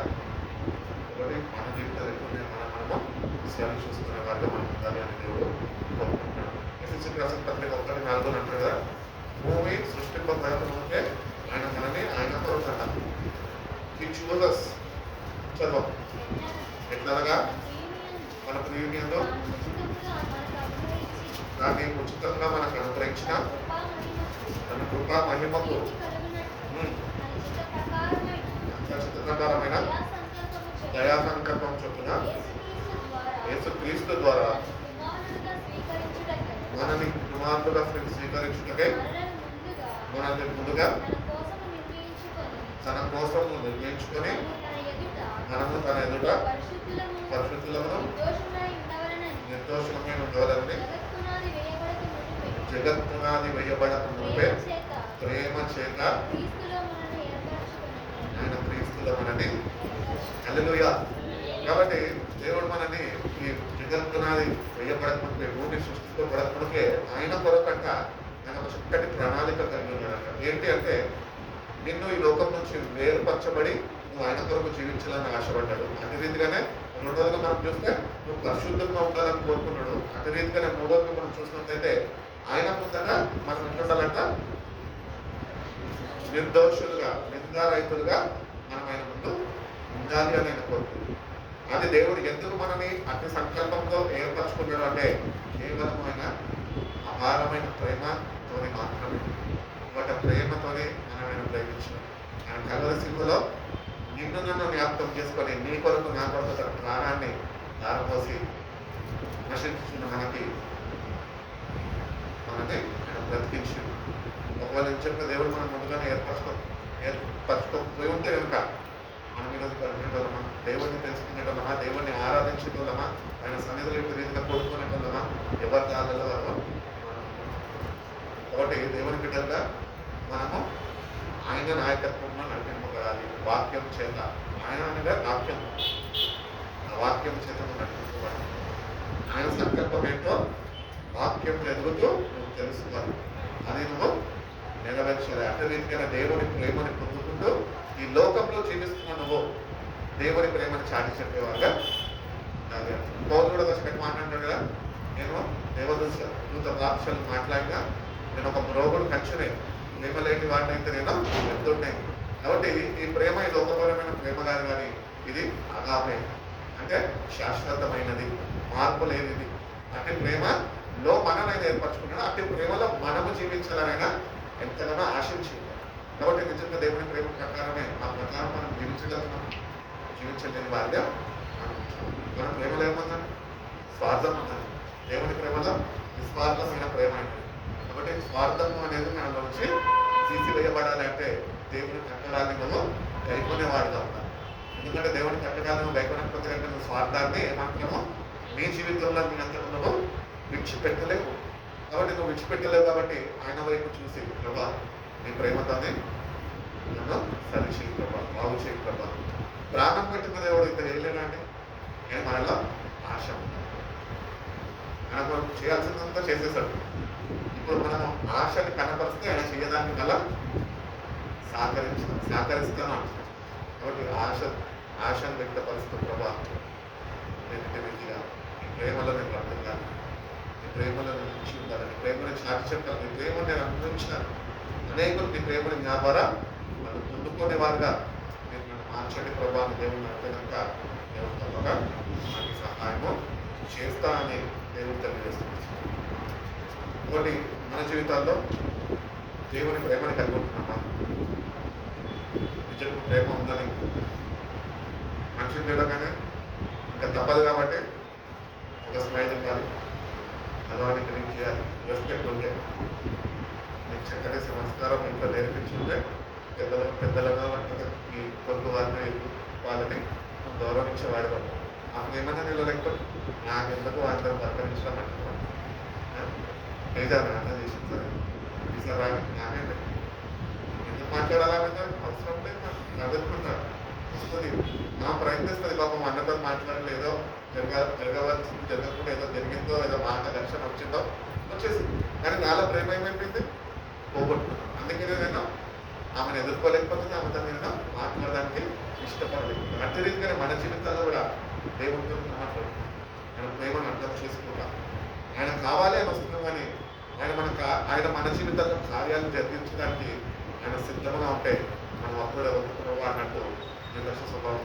ఒకటి మన జీవితాలు ఎక్కువ మనము విషయాలు చూసుకునే వారిగా మనం ఉండాలి అని దేవుడు కోరుకుంటున్నాడు. ఎఫెసీయులకు రాసిన పత్రిక 1:4 అంటారు కదా, భూమి సృష్టింపబడక ముందే ఆయన మనని ఆయన కొరకు He chose us చదవం. ఎట్లాగా మన ప్రియమియంలో దాన్ని ఉచితంగా మనకు అనుగ్రహించిన తన కృపా మహిమకు ఖచ్చితకరమైన దయా సంకల్పం చొప్పున యేసుక్రీస్తు ద్వారా మనని కుమారుడుగా స్వీకరించుటకై మనల్ని ముందుగా తన కోసం నిర్ణయించుకొని మనము తన ఎదుట పరిశుద్ధులను నిర్దోషమైన ఉండవాలని జగత్పునాది వేయబడక మునిపే ప్రేమ చేత ఆయన క్రీస్తులో మనని హల్లెలూయా. కాబట్టి దేవుడు మనని ఈ జగత్పునాది వేయబడక మునిపే, భూమి సృష్టితో పడకమునిపే ఆయన కొరకంట ఆయన ఒక చక్కటి ప్రణాళిక కలిగి ఉన్నాడంట. ఏంటి అంటే నిన్ను ఈ లోకం నుంచి వేరుపరచబడి నువ్వు ఆయన కొరకు జీవించాలని ఆశపడ్డాడు. అదే రీతిగానే రెండోదిగా మనం చూస్తే నువ్వు పరిశుద్ధంగా ఉండాలని కోరుకున్నాడు. అదే రీతిగానే మూడోదిగా మనం చూసినట్లయితే ఆయన ముందర మనం ఎట్లుండాలంట, నిర్దోషులుగా నిందారహితులుగా మనం ఆయన ముందు ఉండాలి అని ఆయన కోరుకుంది. అది దేవుడు ఎందుకు మనని అతి సంకల్పంతో ఏర్పరచుకున్నాడు అంటే కేవలం ఆయన అపారమైన ప్రేమతోని మాత్రమే. ఒక ప్రేమతోనే మనం ఆయన ప్రేమించాడు. ఆయన కల్వరి శిలువలో నిన్ను నన్ను జ్ఞాపకం చేసుకొని నీ కొరకు నా కొరకు తన ప్రాణాన్ని దారపోసి నశించున్న మనకి ఆయన బ్రతికించి ఒకవేళ చెప్పిన దేవుడు మనం ముందుగానే ఏర్పరచుకోకపోయి ఉంటే కనుక మనం ఈరోజు పరిగెట్టగలమా, దేవుడిని తెలుసుకునేటోళ్ళమా, దేవుడిని ఆరాధించేటోళ్ళమా, ఆయన సన్నిధిలో ఇంటి రీతిగా కోరుకునేటోళ్ళమా, ఎవరి దానిలో కాబట్టి దేవుని బిడ్డలుగా మనము ఆయన నాయకత్వంలో నడిపింపగలాలి. వాక్యం చేత ఆయన అనగా వాక్యం, ఆ వాక్యం చేత నడిపించబడాలి. ఆయన సంకల్పం ఏంటో వాక్యం ఎదుగుతూ నువ్వు తెలుసుకోవాలి. అది నువ్వు నెరవేర్చాలి. అదే రీతిగా దేవుని ప్రేమని పొందుకుంటూ ఈ లోకంలో జీవిస్తున్న నువ్వు దేవుని ప్రేమని చాటి చెప్పేవారుగా పౌరుడు కూడా పెట్టి మాట్లాడాడు కదా, నేను దేవదూత వాక్యాలు మాట్లాడినా నేను ఒక మ్రోగుడు ఖర్చునే ప్రేమ లేని వాటినైతే నేను వెళ్తున్నాయి. కాబట్టి ఈ ప్రేమ ఈ లోకపరమైన ప్రేమ కాదు, కానీ ఇది అగామే అంటే శాశ్వతమైనది, మార్పు లేనిది. అంటే ప్రేమలో మననైనా ఏర్పరచుకున్నాడు. అంటే ప్రేమలో మనము జీవించాలనైనా ఎంతగానో ఆశించింది. కాబట్టి నిజంగా దేవుని ప్రేమ ప్రకారమే ఆ ప్రకారం మనం జీవించలేని వారిగా మన ప్రేమలో ఏమన్నాను, స్వార్థం అన్నాను. దేవుని ప్రేమలో నిస్వార్థమైన ప్రేమ అంటే, కాబట్టి స్వార్థము అనేది మనలో నుంచి తీసివేయబడాలి. అంటే దేవుని కట్టడాన్ని నువ్వు గైకొనేవాడుగా ఉన్నాను. ఎందుకంటే దేవుని కట్టడాన్ని నువ్వు గైకొనకపోతే కంటే నువ్వు స్వార్థాన్ని ఏమంటున్నామో నీ జీవితంలో నీ అంతకు నువ్వు విడిచిపెట్టలేవు. కాబట్టి నువ్వు విడిచిపెట్టలేవు. కాబట్టి ఆయన వైపు చూసి ప్రభా నీ ప్రేమతోనే నన్ను సరి చేయి ప్రభా, బాగు చేయి ప్రభా. ప్రాణం పెట్టిన దేవుడు ఇంత చేయలేనండి. నేను మనలో ఆశ మనకు చేయాల్సిందంతా చేసేసాడు. ఇప్పుడు మనం ఆశని కనపరిస్తే ఆయన చేయడానికి గల సహకరిస్తాను అంటున్నాం. కాబట్టి ఆశను వ్యక్తపరుస్తూ ప్రభా రీతిగా ఈ ప్రేమలో నేను వర్తిల్లాలి, నీ ప్రేమలో నేను నిలిచి ఉండాలి, నీ ప్రేమను చాటి చెప్పాలి, నీ ప్రేమను నేను అనుభవించినాను. అనేకులు నీ ప్రేమని నా ద్వారా వాళ్ళు పొందుకునే వారుగా నేను నన్ను మార్చండి ప్రభావం దేవుని అంటే కనుక దేవుడు తప్పగా మనకి సహాయము చేస్తా అని దేవుడు తెలియజేస్తుంది. ఇంకోటి మన జీవితాల్లో దేవుని ప్రేమని కలిగి ఉంటున్నామా? నిజంగా ప్రేమ ఉందని మనిషిని చూడగానే ఇంకా తప్పదు కాబట్టి ఒక స్మైల్ ఇవ్వాలి, అలవానికి నేను చేయాలి, రెస్పెక్ట్ ఉంటే నీకు చక్కటి సంస్కారం ఇంట్లో నేర్పించుంటే పెద్దలుగా ఈ కొద్ది వారిని వాళ్ళని గౌరవించేవాడు. మాకు ఏమైనా నిలలేకపోతే నాకెందుకు అందరూ పలకరించడం అంటున్నాను. నిజాన్ని అర్థం చేసింది సరే ఈసారి రాని నాకేంటి ఎందుకు మాట్లాడాలంటే అవసరం లేదు. చదువుకుంటాను వస్తుంది, నా ప్రయత్నిస్తుంది. పాపం అన్నతో మాట్లాడలేదో జరగవలసింది జరగకుండా ఏదో జరిగిందో ఏదో మాట ఘర్షణ వచ్చిందో వచ్చేసింది. కానీ నాలో ప్రేమ ఏమైపోయింది, పోగొట్టుకున్నాను. అందుకే నేను ఆమెను ఎదుర్కోలేకపోతే ఆమెతో నేను మాట్లాడడానికి ఇష్టపడలేదు. అదే రీతిగానే మన జీవితాల్లో కూడా దేవుడితో మాట్లాడుతున్నాం. ఆయన ప్రేమను అర్థం చేసుకుంటాం. ఆయన కావాలి అని వస్తున్నాం, కానీ ఆయన మన జీవితాల్లో కార్యాలను జరిగించడానికి ఆయన సిద్ధంగా ఉంటే మనం అప్పుడే వదులుకున్నావు అన్నట్టు నిర్లక్ష్య స్వభావం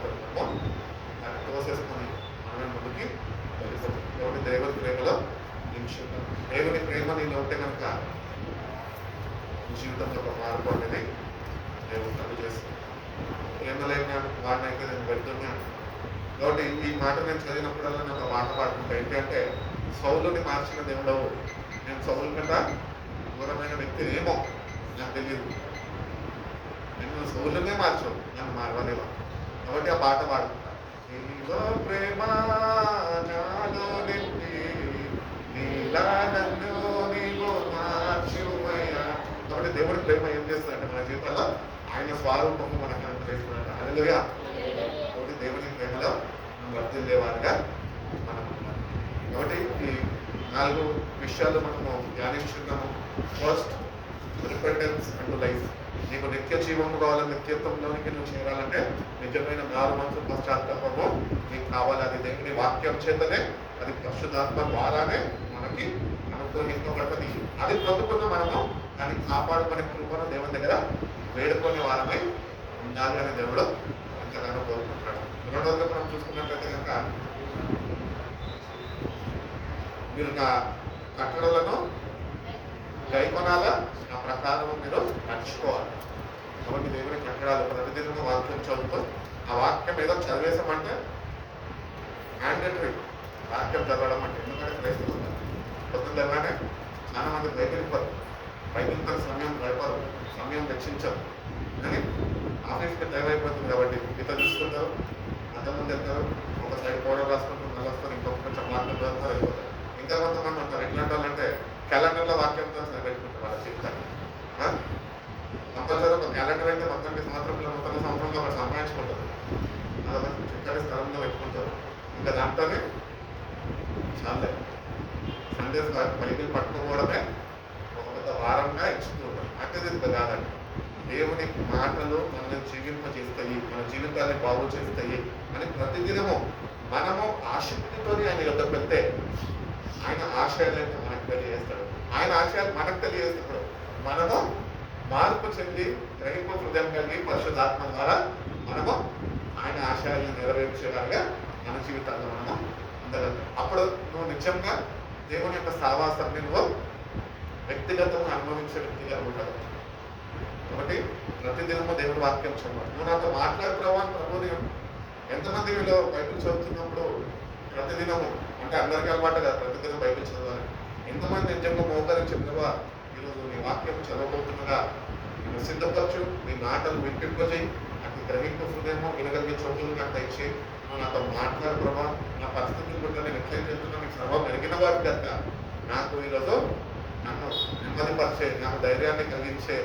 దాన్ని తోసేసుకొని మనమే ముందుకి వెళ్ళిపోతాం. కాబట్టి దేవుని ప్రేమలో నిమిషం దేవుని ప్రేమ నీలో ఉంటే కనుక జీవితంలో ఒక మార్పు అనేది దేవుడు కలుగు చేస్తుంది. ప్రేమ లేని వాడినైతే నేను వెళ్తున్నాను. కాబట్టి ఈ మాట నేను చదివినప్పుడల్లా నేను ఒక మాట పాడుకుంటా. ఏంటంటే సౌలుని మార్చిన దేవుడు నేను సౌలు కంట దూరమైన వ్యక్తిని ఏమో నాకు తెలియదు. నేను సౌలునే మార్చావు, నన్ను మార్వలేవా. కాబట్టి ఆ పాట పాడుకుంటా. నీలో ప్రేమ నాలో నింపి నీలా నన్ను నీవు మార్చుమయ్యా. కాబట్టి దేవుడి ప్రేమ ఏం చేస్తుందంటే మన జీవితంలో ఆయన స్వరూపము మనకు అనుగ్రహిస్తున్నాడు. హల్లెలూయా. కాబట్టి దేవుని ప్రేమలో మనం వర్ధిల్లేవారుగా మనం ఉన్నాం. కాబట్టి ఈ 4 విషయాలు మనము ధ్యానించుకున్నాము. First, repentance and life. నీకు నిత్య జీవము కావాలని, నిత్యత్వంలోనికి నువ్వు చేరాలంటే నిజమైన మారు మనసు పశ్చాత్తాపము నీకు కావాలి. అది దేవుని వాక్యం చేతనే, అది పరిశుద్ధాత్మ ద్వారానే మనకి అనుగ్రహింపబడుతుంది. అది పొందుకున్న మనము దాన్ని కాపాడుకునే కృపను దేవుని దగ్గర వేడుకునే వారమై ఉండాలి అని దేవుడు ఎంతగానో కోరుకుంటున్నాడు. రెండవదిగా మనం చూసుకున్నట్లయితే కనుక మీరు నా కట్టడలను గైకొనాలా, నా ప్రకారం మీరు నడుచుకోవాలి. కాబట్టి దేవుని కట్టడాలు ప్రతిదినం వాక్యం చదువుతూ ఆ వాక్యం ఏదో చదివేసామంటే మ్యాండేటరీ వాక్యం చదవడం అంటే. ఎందుకంటే క్రైస్తవులు పొద్దున్నలానే చాలా మంది బైబిల్తో సమయం గడపరు, సమయం వెచ్చించరు. కానీ ఆఫీస్కి టైం అయిపోతుంది కాబట్టి గీత చూసుకుంటారు, అంతమంది వెళ్తారు, ఒక సైడ్ పౌడర్ రాసుకుంటారు, మళ్ళీ వస్తారు, ఇంకొక కొంచెం మాట్లాడుతూ వెళ్తారు, అయిపోతారు. ఇంకా కొంతమంది ఉంటారు ఎట్లాంటి వాళ్ళంటే క్యాలెండర్లో వాక్యంతో పెట్టుకుంటారు వాళ్ళ జీవితాన్ని. కంపల్సరీ ఒక క్యాలెండర్ అయితే మొత్తానికి సంవత్సరంలో వాళ్ళు సంపాదించుకుంటారు, అదొక చిక్కటి స్థలంలో పెట్టుకుంటారు. ఇంకా దాంట్లోనే చాలే సండేస్ బైబిల్ పట్టుకోవడమే ఒక పెద్ద వారంగా ఇచ్చుతూ ఉంటారు. అంటే ఇది కాదండి. దేవుని మాటలు మనల్ని జీవింపజేస్తాయి, మన జీవితాన్ని బాగు చేస్తాయి అని ప్రతిదినము మనము ఆసక్తితో ఆయన యొద్దకు వెళ్తే ఆయన ఆశయాలను మనకు తెలియజేస్తాడు. ఆయన ఆశయాలు మనకు తెలియజేస్తాడు. మనము మార్పు చెంది గ్రహింపు హృదయం కలిగి పరిశుద్ధాత్మ ద్వారా మనము ఆయన ఆశయాలను నెరవేర్చేలాగా మన జీవితాల్లో మనము ఉండగలుగుతాం. అప్పుడు నువ్వు నిజంగా దేవుని యొక్క సావాసాన్ని నువ్వు వ్యక్తిగతంగా అనుభవించే వ్యక్తిగా ఉంటాడు. కాబట్టి ప్రతిదినము దేవుడి వాక్యం చదవాలి. నువ్వు నాతో మాట్లాడుతున్నావా అని ప్రభుని ఎంతమంది వీళ్ళు బైబిల్ చదువుతున్నప్పుడు ప్రతిదినము, అంటే అందరికీ అలవాటు కదా ప్రతిదినం బైబిల్ చదవాలి. ఎంతమంది నిజంగా మోకరించి చెప్పినవా ఈరోజు నీ వాక్యం చదవబోతుండగా నేను సిద్ధపరచు, నీ మాటలు వినిపింపజేయి, నాకు గ్రహింపు హృదయము వినగలిగే చోటులు నాకు దయచి, నువ్వు నాతో మాట్లాడు ప్రభా, నా పరిస్థితులు బట్టి నేను ఎట్లయితే చెప్తున్నా నీకు సర్వం ఎరిగిన వారి కనుక నాకు ఈరోజు నన్ను నెమ్మదిపరిచే, నాకు ధైర్యాన్ని కలిగించే,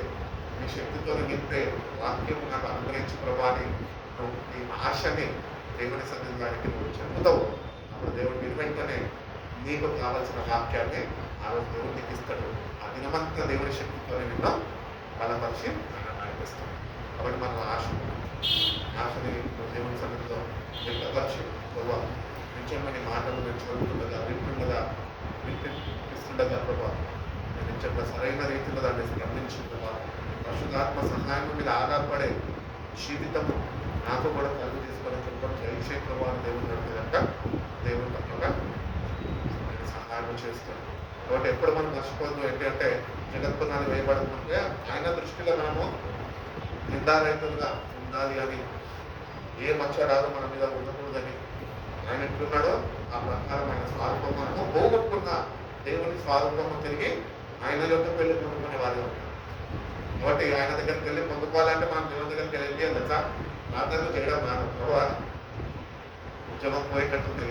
నీ శక్తితో నింపే వాక్యం నాకు అనుగ్రహించు ప్రభా అని నువ్వు నీ ఆశని దేవుని సన్నిధానికి నువ్వు చెందుతావు. అప్పుడు దేవుడు మీరు వెంటనే నీకు కావాల్సిన వాక్యాన్ని ఆ రోజు దేవుడు నీకు ఇస్తాడు. ఆ దినమంతా దేవుని శక్తితో నిన్ను బలపరిచి నడిపిస్తాడు. కాబట్టి మనం ఆశని దేవుని సన్నిధిలో వ్యక్తపరిచి ప్రభావ నిజంగా నీ మాటలు నేను చదువుతుండగా వినిపిస్తుండగా ప్రభావ నేను నిజంగా సరైన రీతిలో దాన్ని స్పందించుండగా పరిశుద్ధాత్మ సహాయం మీద ఆధారపడే జీవితము నాకు కూడా కలుగు చేసుకొని చెప్పడం జయించే ప్రభావం దేవుడు నడిపేదాక దేవుడు తప్పగా సహాయం చేస్తాడు. కాబట్టి ఎప్పుడు మనం మర్చిపోదు ఏంటంటే జగత్తునాలు వేయబడుతుంటే ఆయన దృష్టిలో మనము నిందారహితులుగా ఉండాలి అని, ఏ మచ్చడాలు మన మీద ఉండకూడదని ఆయన ఎట్లున్నాడో ఆ ప్రకారం ఆయన స్వరూపం మనము పోగొట్టుకున్న దేవుని స్వరూపము తిరిగి ఆయన యొక్క పెళ్లి పొందుకునే వారి ఉంటాం. కాబట్టి ఆయన దగ్గరికి వెళ్ళి పొందుకోవాలంటే మనం దేవుని దగ్గరికి వెళ్ళి వెళ్ళచ్చా ప్రార్థనలు చేయడం రాను. ప్రభావ ఉద్యోగం పోయేటట్టుంది,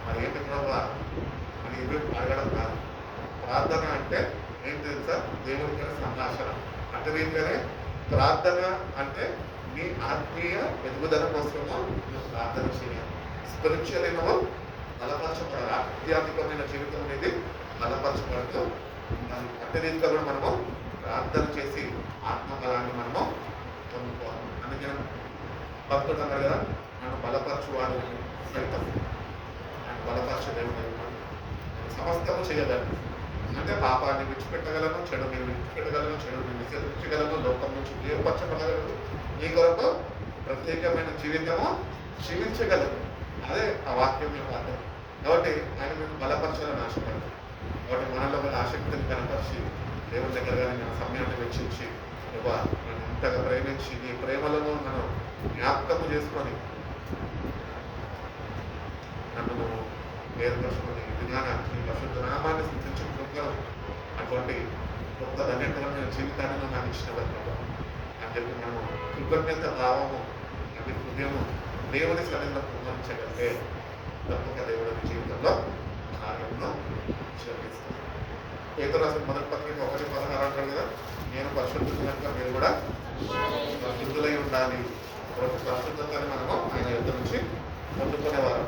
మరి ఏంటి ప్రభావ అని ఇవి అడగడం కాదు. ప్రార్థన అంటే ఏంటి తెలుసా? దేవునికి సంభాషణ. అంటే రీతిగానే ప్రార్థన అంటే మీ ఆత్మీయ ఎదుగుదల కోసము నువ్వు ప్రార్థన చేయాలి. స్పిరిచువల్లీ నువ్వు బలపరచబడాలి. ఆధ్యాత్మికమైన జీవితం అనేది బలపరచబడుతూ ఉండాలి. అంటే రీతిగా కూడా మనము ప్రార్థన చేసి ఆత్మబలాన్ని మనము పొందుకోవాలి. అందుకే భక్తుడు అన్నారు కదా, నన్ను బలపరచువాడు సైతం, నన్ను బలపరచు దేవుడు సమస్తము చేయగలను. అంటే పాపాన్ని విడిచిపెట్టగలను, చెడుని విడిచిపెట్టగలను, చెడుని విసర్జించగలను, లోకం నుంచి వేరుపరచగలను, నీ కొరకు ప్రత్యేకమైన జీవితము జీవించగలరు. అదే ఆ వాక్యం యొక్క అర్థం. కాబట్టి ఆయన మీకు బలపరచాలని ఆశపడతాం. కాబట్టి మనలో గల ఆసక్తిని కనపరిచి దేవుని దగ్గర కానీ మన సమయాన్ని వెచ్చించి నన్ను ఇంతగా ప్రేమించి నీ ప్రేమలను నన్ను జ్ఞాపకము చేసుకొని నన్ను ఏర్పరచుకొని విధాన నీ పరిశుద్ధ నామాన్ని స్థితించిన కృపను అటువంటి గొప్ప ధన్యకరమైన జీవితాన్ని నాకు ఇచ్చిన ప్రభావ అని చెప్పి మనము కృతజ్ఞత భావము అది హృదయము దేవుని సన్నిధిలో కుమ్మరించగలిగే తప్పక దేవుడి జీవితంలో కార్యంలో జరిగిస్తుంది. పేతురు రాసిన మొదటి పత్రిక 1:16 అంటారు కదా, నేను పరిశుద్ధులు కనుక మీరు కూడా పరిశుద్ధులై ఉండాలి. పరిశుద్ధతని మనము ఆయన యుద్ధ నుంచి పొందుకునేవారు.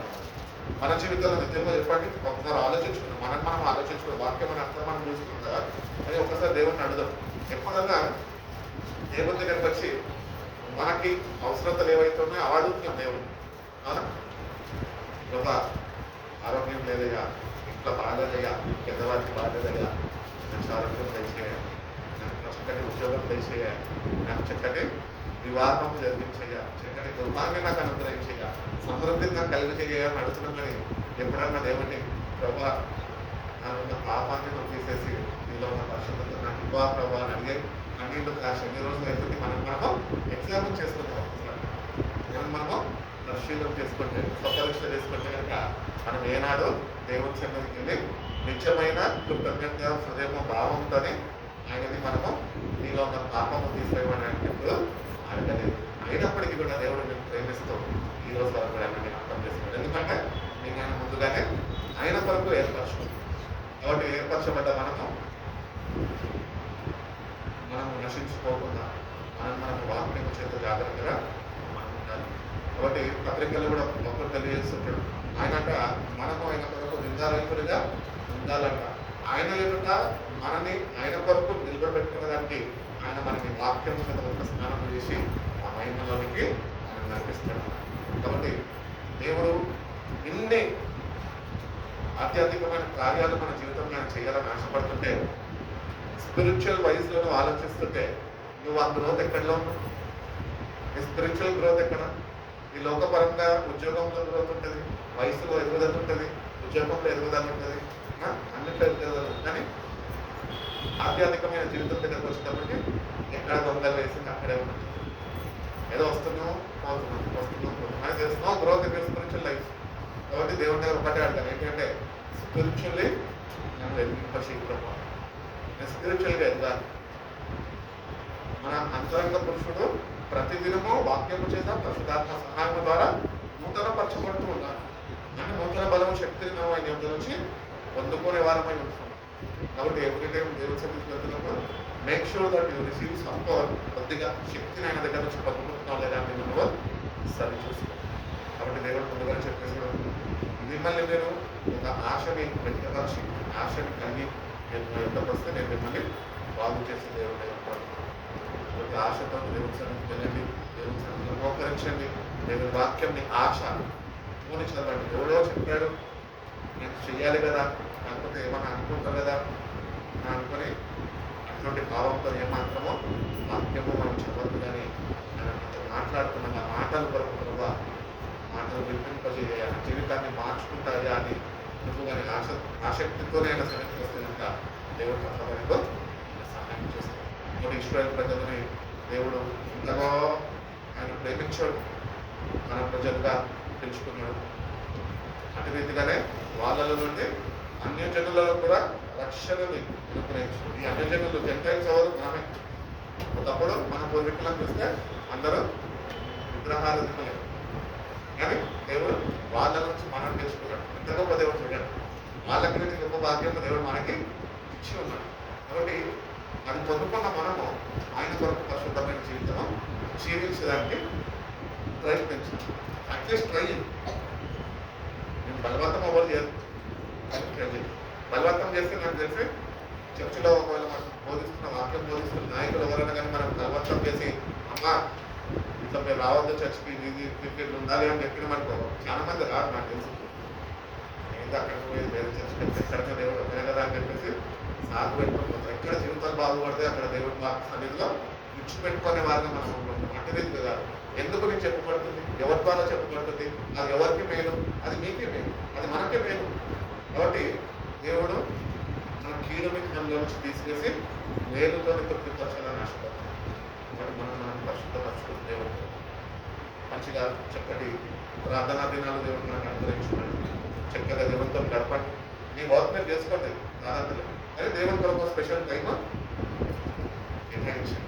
మన జీవితంలో నిత్యంలో చెప్పండి, ఒకసారి ఆలోచించుకున్నాం, మనం ఆలోచించుకున్నాం, వాక్యం అని అర్థం మనం చూసుకున్నాం కదా అని ఒకసారి దేవుడిని అడుగుదాం. ఎప్పుడన్నా దేవుని దగ్గరకు వచ్చి మనకి అవసరతలు ఏవైతే ఉన్నాయో అడుగుతున్నాం దేవుడు. అవునా, ఒక ఆరోగ్యం లేదయ్యా, ఇంట్లో బాగాలేదయ్యా, పెద్దవారికి బాగాలేదయ్యా, మంచి ఆరోగ్యం దయచేయ, నాకు చక్కటి ఉద్యోగం దయచేయ, నాకు చక్కటి వివాహం జరిగించేయ, చక్కటి దుర్మార్గం నాకు అనుగ్రహించేయ, సమృద్ధిని నాకు కలిగి చేయ అని అడుగుతున్నాం. కానీ ఎప్పుడన్నా దేవుడిని ప్రభా నాకున్న పాపాన్ని నువ్వు తీసేసి నీలో ఉన్న పరిశుద్ధత నాకు ఇవ్వా ప్రభా అని అడిగే అన్నింటి క్లాస్ ఎన్ని రోజులు అయితే మనము ఎగ్జామిన్ చేసుకుంటాం. మనము పరిశీలన చేసుకుంటే స్వపరీక్ష చేసుకుంటే కనుక మనం ఏనాడు దేవుని సన్నిధికి వెళ్ళి నిత్యమైన కృతజ్ఞత హృదయ భావంతోనే ఆయనని మనము నీలో ఉన్న పాపము తీసేయమని ఇప్పుడు అడగలేదు. అయినప్పటికీ కూడా దేవుడు నేను ప్రేమిస్తూ ఈ రోజు వరకు ఆయన అర్థం చేసుకున్నాడు. ఎందుకంటే నేను ఆయన ముందుగానే ఆయన కొరకు ఏర్పరచుకుంది. కాబట్టి ఏర్పరచబడ్డ మనము నశించుకోకుండా మనము వాక్యం చేత జాగ్రత్తగా మనం ఉండాలి. కాబట్టి పత్రికలు కూడా ఒకరు తెలియజేస్తుంటాడు. ఆయనట మనము ఆయన కొరకు నిందారహితులుగా ఉండాలంట. ఆయన ఎదుట మనని ఆయన కొరకు నిలబెట్టుకునేదానికి ఆయన మనకి వాక్యం మీద ఒక స్నానం చేసి ఆ మహిమలోనికి ఆయన నడిపిస్తాడు. కాబట్టి దేవుడు ఇన్ని ఆధ్యాత్మికమైన కార్యాలు మన జీవితంలో ఆయన చేయాలని ఆశపడుతుంటే, స్పిరిచువల్ వైజ్లో ఆలోచిస్తుంటే నువ్వు ఆ గ్రోత్ ఎక్కడలో ఉన్నావు? ఈ స్పిరిచువల్ గ్రోత్ ఎక్కడ? ఈ లోకపరంగా ఉద్యోగంలో గ్రోత్ ఉంటుంది, వయసులో ఎదుగుదల ఉంటుంది, ఉద్యోగంలో ఎదుగుదల ఉంటుంది, అన్నింటిలో ఎదుగుదల ఉంటుంది. కానీ ఆధ్యాత్మికమైన జీవితం దగ్గరకు వచ్చేటప్పటికి ఎక్కడ దొంగలు వేసింది అక్కడే ఉంటుంది. ఏదో వస్తున్నావు పోతున్నావు చేస్తున్నావు గ్రోత్ ఇన్ స్పిరిచువల్ లైఫ్. కాబట్టి దేవుడి దగ్గర ఒకటే అడగాలి, ఏంటంటే స్పిరిచువల్లీ నన్ను ఎదిగింపశీఘ్రమా, నేను స్పిరిచువల్గా ఎదగాలి. మన అంతరంగ పురుషుడు ప్రతిదినము వాక్యము చేత పరిశుద్ధాత్మ సహాయం ద్వారా నూతన పరచబడుతూ ఉండాలి. అంటే నూతన బలము శక్తిని మనం ఆయన యొక్క నుంచి పొందుకునే వారమై ఉంటున్నాం. కాబట్టి ఎవ్రీ టైం దేవుడి సన్నిధికి వెళ్తున్నప్పుడు make sure that you receive some power. కొద్దిగా శక్తిని ఆయన దగ్గర నుంచి పొందుకుంటున్నాం లేదా అని నువ్వు సరి చూసుకో. కాబట్టి దేవుడు ముందుగా చెప్పేసి మిమ్మల్ని నేను ఒక ఆశని వ్యక్తపరిచి ఆశని కలిగి నేను ఎంతకు వస్తే నేను మిమ్మల్ని బాగు చేసి దేవుడు ఉంటాను. ప్రతి ఆశతో దేవుడి సన్నిధికి వెళ్ళండి, దేవుడి సన్నిధిలో మోకరించండి, దేవుడి వాక్యంని ఆశ పోని చదవండి. ఎవడో చెప్పాడు నేను చెయ్యాలి కదా, కాకపోతే ఏమన్నా అనుకుంటారు కదా అనుకుని అటువంటి భావంతో ఏమాత్రమో వాక్యము మనం చదవద్దు. కానీ మాట్లాడుతున్న ఆ మాటలు కొరకు మాటలు వినిపింపజేయ జీవితాన్ని మార్చుకుంటాయా అని నువ్వు కానీ ఆసక్తితోనే ఆయన సన్నిధికి వస్తే కనుక దేవుడు తప్పనితో సహాయం చేస్తాడు. ఇప్పుడు ఇశ్రాయేలు ప్రజలని దేవుడు ఇంతగా ఆయన ప్రేమించాడు, మన ప్రజలుగా పిలుచుకున్నాడు. అటు రీతిగానే వాళ్ళలో నుండి అన్యజనులలో కూడా రక్షణని అనుగ్రహించాడు. ఈ అన్యజనులు జంటైల్స్ ఎవరు? మనమే. ఒకప్పుడు మన పూర్వీకులను చూస్తే అందరూ విగ్రహారాధకులే, కానీ దేవుడు వాళ్ళ నుంచి మనం తెలుసుకున్నాడు. ఎంత గొప్ప దేవుడు చూడాడు. వాళ్ళకి నుంచి గొప్ప భాగ్యం దేవుడు మనకి ఇచ్చి ఉన్నాడు. కాబట్టి అది పొందుకున్న మనము ఆయన కొరకు పరిశుద్ధమైన జీవితం జీవించడానికి ప్రయత్నించాలి. అట్లీస్ట్ ట్రై చేయండి. నేను బలవంతం అవ్వదు చేయదు, బలవంతం చేస్తే నాకు తెలిసి చర్చిలో ఒకవేళ మనం బోధిస్తున్న వాక్యం బోధిస్తున్న నాయకులు ఎవరైనా కానీ మనం బలవంతం చేసి అమ్మా ఇట్లా మీరు రావద్దు చర్చికి క్రికెట్లు ఉండాలి అని చెప్పినామనుకో చాలా మంది రాదు. నాకు తెలుసు ఏంటి అక్కడికి పోయి వేరే చర్చికి ఎక్కడికి దేవుడు ఒకే కదా అని చెప్పేసి సాగు పెట్టుకోకపోతే ఎక్కడ జీవితాలు బాగుపడితే అక్కడ దేవుడు సన్నిధిలో విడిచిపెట్టుకునే వారిగా మనం ఉంటుంది. అటు రీతి కాదు. ఎందుకు నీకు చెప్పబడుతుంది, ఎవరి ద్వారా చెప్పబడుతుంది, అది ఎవరికి మేలు, అది మీకే మేలు, అది మనకే మేలు. కాబట్టి దేవుడు మన కీడుని నుంచి తీసివేసి మేలుతో తృప్తిపరచాలని ఆశపడతాం. కాబట్టి మనం పరిశుద్ధపరచుకుని దేవుడు మంచిగా చక్కటి ప్రార్థనా దినాలు దేవుడు మనకు అనుగ్రహించుకున్నాడు. చక్కగా దేవునితో గడపండి, నీ వర్క్ మీరు చేసుకోండి ఆరాధనలు, కానీ దేవుని కొరకు స్పెషల్ టైం కేటాయించండి.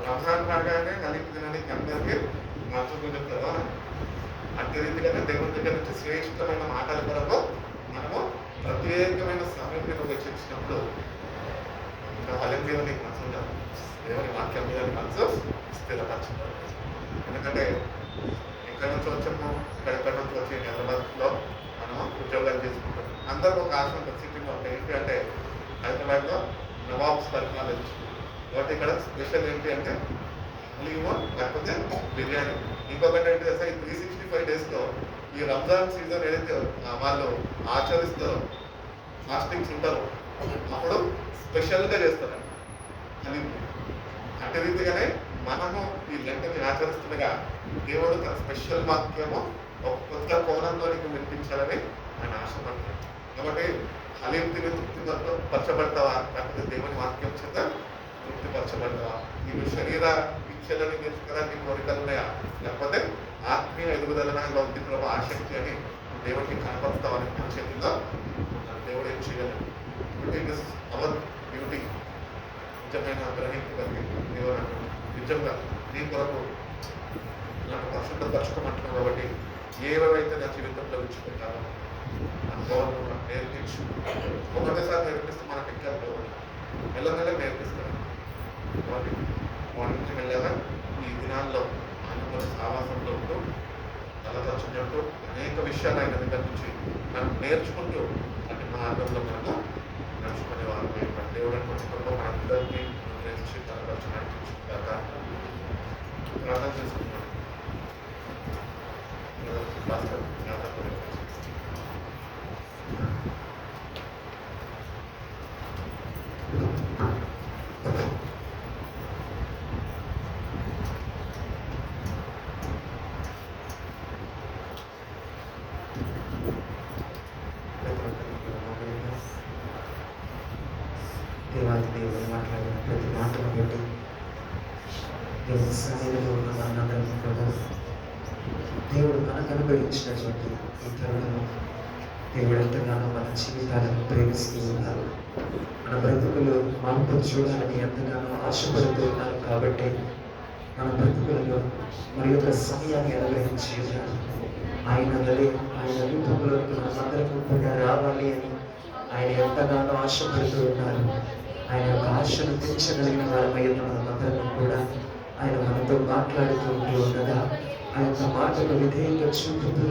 రంజాన్ కాగానే కలిపి దినానికి అందరికీ మార్చుకుని చెప్తారు. అట్టి రీతిగానే దేవుని దగ్గర నుంచి శ్రేష్టమైన మాటల కొరకు మనము ప్రత్యేకమైన సమయం మీద వెచ్చించినప్పుడు ఇంకా హలం మీద నీకు మనసు ఉండాలి, దేవుని వాక్యం మీద మనసు స్థిరపరచుకోవాలి. ఎందుకంటే ఎక్కడి నుంచి వచ్చాము, ఎక్కడి నుంచి వచ్చి హైదరాబాద్లో మనము ఉద్యోగాలు చేసుకుంటాం. అందరికీ ఒక ఆశ ఉంటుంది సిటీలో ఉంటాయి. ఏంటి అంటే హైదరాబాద్లో నవాబ్స్ పరిపాలన వచ్చింది కాబట్టి ఇక్కడ స్పెషల్ ఏంటి అంటే హలీమో లేకపోతే బిర్యానీ. ఇంకొకటి ఏంటి తెలుసా, ఈ 365 డేస్లో ఈ రంజాన్ సీజన్ ఏదైతే వాళ్ళు ఆచరిస్తారో, ఫాస్టింగ్స్ ఉంటారో, అప్పుడు స్పెషల్గా చేస్తారు అని. అట్టి రీతిగానే మనము ఈ లెంటని ఆచరిస్తుండగా దేవుడు తన స్పెషల్ వాక్యము ఒక కొత్త కోణంలో నీకు వినిపించాలని ఆయన ఆశపడతాడు. కాబట్టి హలీం తిని తృప్తిపరచబడతావా, లేకపోతే దేవుని వాక్యం చేత తృప్తిపరచబడతావా? నీకు శరీర ఇచ్చలని తీర్చుకోవడానికి కోరికలు ఉన్నాయా, లేకపోతే ఆత్మీయ ఎదుగుదలన ఉంది ప్రభు ఆసక్తి అని దేవుడికి కనపరుస్తామని మన చేతిలో దేవుడు ఏం చేయగలరు. It is our duty. నిజమైన గ్రహింపు కలిగి దేవుడు నిజంగా నీ కొరకు నాకు పరిశుద్ధపరచుకోమంటున్నావు కాబట్టి ఏవైతే నా జీవితంలో విడిచిపెట్టాలో అనుభవాలను నాకు నేర్పించు. ఒకటేసారి నేర్పిస్తే మనకి ఇంకా మెల్లమెల్ల నేర్పిస్తాను. కాబట్టి మార్నింగ్ నుంచి వెళ్ళాక ఈ దినాల్లో ఆయన సావాసంలో ఉంటూ తలదర్చుకుంటూ అనేక విషయాలు ఆయన దగ్గర నుంచి మనం నేర్చుకుంటూ అటు మార్గంలో మనము నడుచుకునే వారు దేవుడు అనుకుంటున్నప్పుడు మనందరికీ నేర్చి తలదర్చి నడిపించుకుంటాక ప్రార్థన చేసుకుంటున్నాను. దేవాది దేవుడు మాట్లాడిన ప్రతి మాటను బట్టి దేవుని సన్నిధిలో ఉన్న మనందరం కూడా దేవుడు మనకు అనుగ్రహించినటువంటి ఈ తరుణము దేవుడు ఎంతగానో మన జీవితాలను ప్రేమిస్తూ ఉన్నారు. మన బ్రతుకులు మార్పు చూడాలని ఎంతగానో ఆశపడుతూ ఉన్నారు. కాబట్టి మన బ్రతుకులలో మరి యొక్క సమయాన్ని అనుగ్రహించి ఉన్నారు. ఆయన రూపంలోకి మనందరికీ కూడా రావాలి అని ఆయన ఎంతగానో ఆశపడుతూ ఉన్నారు. ఆయన యొక్క ఆశను తీర్చగలిగిన వారమైన మనందరం కూడా ఆయన మనతో మాట్లాడుతూ ఉంటూ ఉండగా ఆ యొక్క మాటలు విధేయంగా చూపుతూ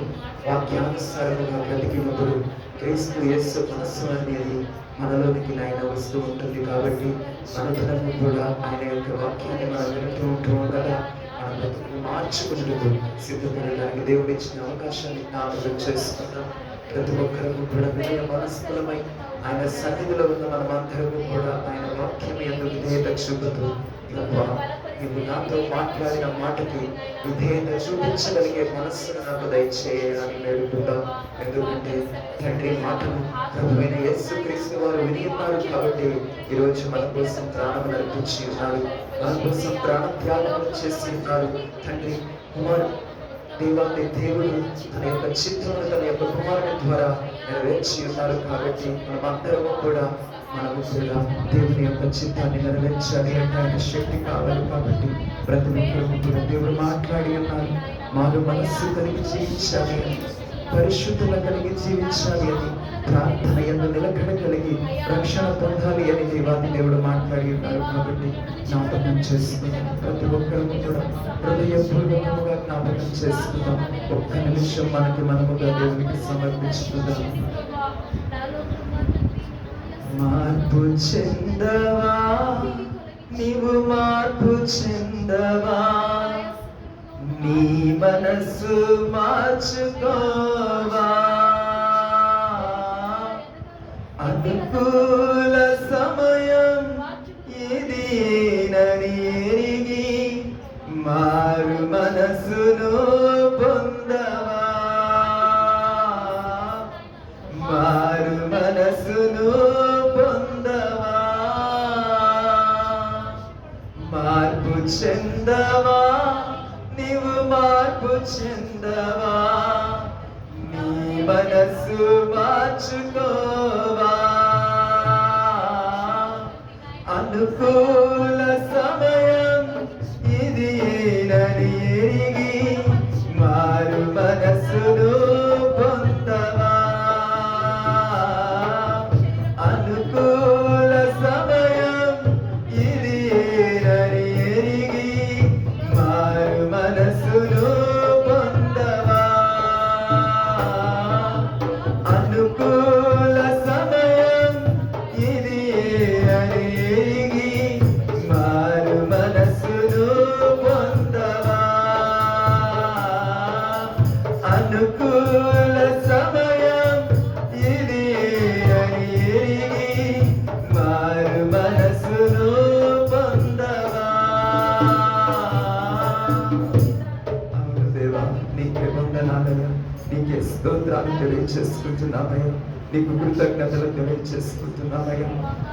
వాక్యానుసారంగా బ్రతికినప్పుడు క్రీస్తు యేసు మనస్సు అనేది మనలోనికి ఆయన వస్తూ ఉంటుంది. కాబట్టి మనకు కూడా ఆయన యొక్క వాక్యాన్ని మనం వింటూ ఉంటూ ఉండగా మన బ్రతుకును మార్చుకుంటూ సిద్ధపడడానికి దేవుడు ఇచ్చిన అవకాశాన్ని జ్ఞాపకం చేసుకుంటాం. ప్రతి ఒక్కరికి కూడా వినయ మనస్కులమై ఆయన సన్నిధిలో ఉన్న మనమందరము కూడా ఆయన వాక్యం ఎందుకు విధేయత చూపుతూ నువ్వు నాతో మాట్లాడిన మాటకి విధేయత చూపించగలిగే మనస్సును నాకు దయచేయాలని వేడుకుంటాం. ఎందుకంటే తండ్రి మాటను ప్రభువైన యేసుక్రీస్తు వారు విని ఉన్నారు. కాబట్టి ఈరోజు మన కోసం ప్రాణం నడిపించి ఉన్నారు, మన కోసం ప్రాణ త్యాగం చేసి ఉన్నారు. తండ్రి కుమారుడు దేవాన్ని దేవుడు తన యొక్క చిత్రాన్ని తన యొక్క కుమారుని ద్వారా నెరవేర్చి ఉన్నారు. కాబట్టి మనమందరము కూడా దేవుని యొక్క చిత్తాన్ని నెరవేర్చాలి అంటే ఆయన శక్తి కావాలి. కాబట్టి ప్రతి ఒక్కరు కూడా దేవుడు మాట్లాడి ఉన్నారు. మారు మనస్సు కలిగి జీవించాలి అని, పరిశుద్ధుల కలిగి జీవించాలి అని, ప్రార్థన యందు నిలకడ కలిగి రక్షణ పొందాలి అని దేవాన్ని దేవుడు మాట్లాడి ఉన్నారు. కాబట్టి జ్ఞాపకం చేసుకుందాం. ప్రతి ఒక్కరు కూడా హృదయపూర్వకముగా జ్ఞాపకం చేసుకుందాం. ఒక్క నిమిషం మనముగా దేవునికి సమర్పించుకుందాం. మార్పు చెందవా, నీవు మార్పు చెందవా, నీ మనసు మార్చుకోవా, అనుకూల సమయం ఇది నని ఎరిగి మారు మార్చుకోవా, అనుకూల సమయం ఇది ఏనని ఎరిగి మారు మనసును పొందవా, అనుకూల సమయం ఇది ఏనని ఎరిగి మారు మనసును పొందవా, అనుకూల సమయం ఇది అని ఎరిగి మారు మనసును పొందవా, అనుకూల సమయం ఇది అని ఎరిగి మారు మనసును పొందవా. అవును దేవా, నీకే వందనాలయ్యా, నీకే స్తోత్రాలు తెలియచేసుకుంటున్నామయ్యా, నీకు కృతజ్ఞతలు తెలియచేసుకుంటున్నామయ్యా.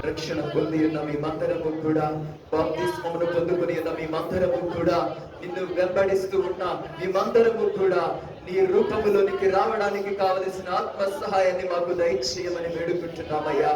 రక్షణ పొంది ఉన్న మీ మందరము కూడా, బాప్తిస్మమును పొందుకుని ఉన్న మీ మందరము కూడా, నిన్ను వెంబడిస్తూ ఉన్న మీ మందరము కూడా నీ రూపములోనికి రావడానికి కావలసిన ఆత్మ సహాయాన్ని మాకు దయచేయమని వేడుకుంటున్నామయ్యా.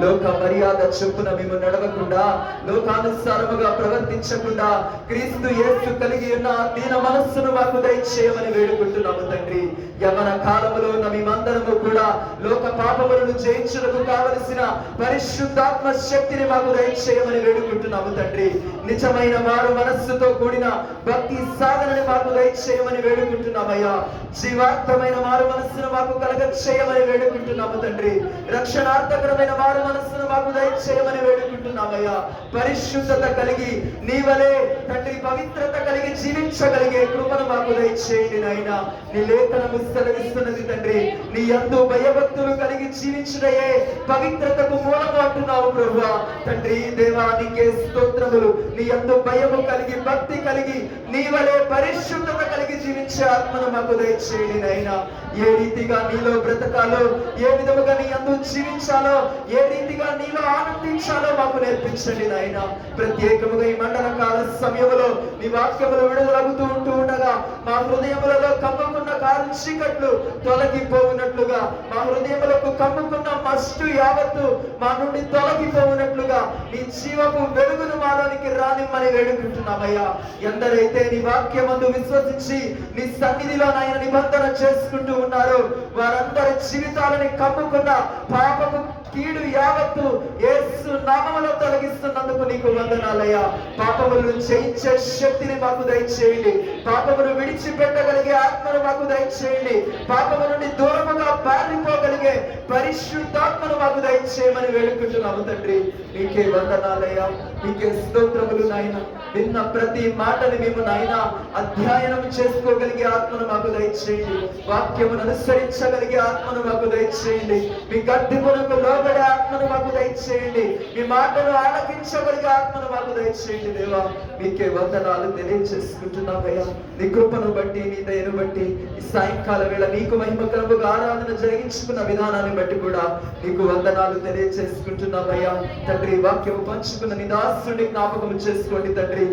లోక మర్యాద చొప్పున మేము నడవకుండా, లోకానుసారముగా ప్రవర్తించకుండా, క్రీస్తు యేసు కలిగి ఉన్న దీన మనస్సును మాకు దయచేయమని వేడుకుంటున్నాము తండ్రి. యవన కాలములో ఉన్న మేమందరము కూడా లోక పాపములను జయించుటకు కావలసిన పరిశుద్ధాత్మ శక్తిని మాకు దయచేయమని వేడుకుంటున్నాము తండ్రి. నిజమైన మారు మనస్సుతో కూడిన భక్తి సాధనని మాకు దయచేయమని వేడుకుంటున్నామయ్యా. జీవార్థమైన మారు మనస్సును మాకు కలగచేయమని వేడుకుంటున్నాము తండ్రి. రక్షణార్థకరమైన మారు మనస్సును మాకు దయచేయమని వేడుకుంటున్నామయ్యా. పరిశుద్ధత కలిగి నీ వలే తండ్రి పవిత్రత కలిగి జీవించగలిగే కృపను మాకు దయచేయండి నాయనా. నీ లేఖనము సెలవిస్తున్నది తండ్రి, నీ యందు భయభక్తులు కలిగి జీవించుటయే పవిత్రతకు మూలము అంటున్నావు ప్రభువా. తండ్రి దేవా, నీకే స్తోత్రములు. నీ యందు భయము కలిగి భక్తి కలిగి నీ వలే పరిశుద్ధత కలిగి జీవించే ఆత్మను మాకు దయచేయండి నాయనా. ఏ రీతిగా నీలో బ్రతకాలో, ఏ విధముగా నీ యందు జీవించాలో, ఏ రీతిగా నీలో ఆనందించాలో మాకు నేర్పించండి నాయనా. ప్రత్యేకముగా ఈ మండల కాల సమయంలో నీ వాక్యములు విడుదలవుతూ ఉంటూ ఉండగా మా హృదయములలో కమ్ముకున్న కారు చీకట్లు తొలగిపోవునట్లుగా, మా హృదయములకు కమ్ముకున్న మస్టు యావత్తు మా నుండి తొలగిపోవునట్లుగా నీ జీవపు వెలుగును మాలోనికి రానిమ్మని వేడుకుంటున్నామయ్యా. ఎందరైతే నీ వాక్యమందు విశ్వసించి నీ సన్నిధిలో నాయన నిబంధన చేసుకుంటూ ఉన్నారు, వారందరి జీవితాలని కమ్ముకున్న పాపము కీడు యావత్తు యేసు నామములో తొలగిస్తున్నందుకు నీకు వందనాలయ్యా. పాపములను జయించే శక్తిని మాకు దయచేయండి. పాపమును విడిచిపెట్టగలిగే ఆత్మను మాకు దయచేయండి. పాపము నుండి దూరముగా పారిపోగలిగే పరిశుద్ధాత్మను మాకు దయచేయమని వేడుకుంటున్నాము తండ్రి. నీకే వందనాలయ్యా, నీకే స్తోత్రములు నాయన. విన్న ప్రతి మాటని మేము నాయన అధ్యయనం చేసుకోగలిగే ఆత్మను మాకు దయచేయండి. వాక్యమును అనుసరించగలిగే ఆత్మను మాకు దయచేయండి. మీ గద్దింపునకు లోబడే ఆత్మను మాకు దయచేయండి. మీ మాటను ఆలకించగలిగే ఆత్మను మాకు దయచేయండి దేవా. మీకే వందనాలు తెలియచేసుకుంటున్నామయ్యా. నీ కృపను బట్టి, నీ దయను బట్టి ఈ సాయంకాల వేళ నీకు మహిమకరముగా ఆరాధన జరిగించుకున్న విధానాన్ని బట్టి కూడా నీకు వందనాలు తెలియచేసుకుంటున్నామయ్యా. తండ్రి, వాక్యము పంచుకున్న నీ దాసుని జ్ఞాపకం చేసుకోండి తండ్రి.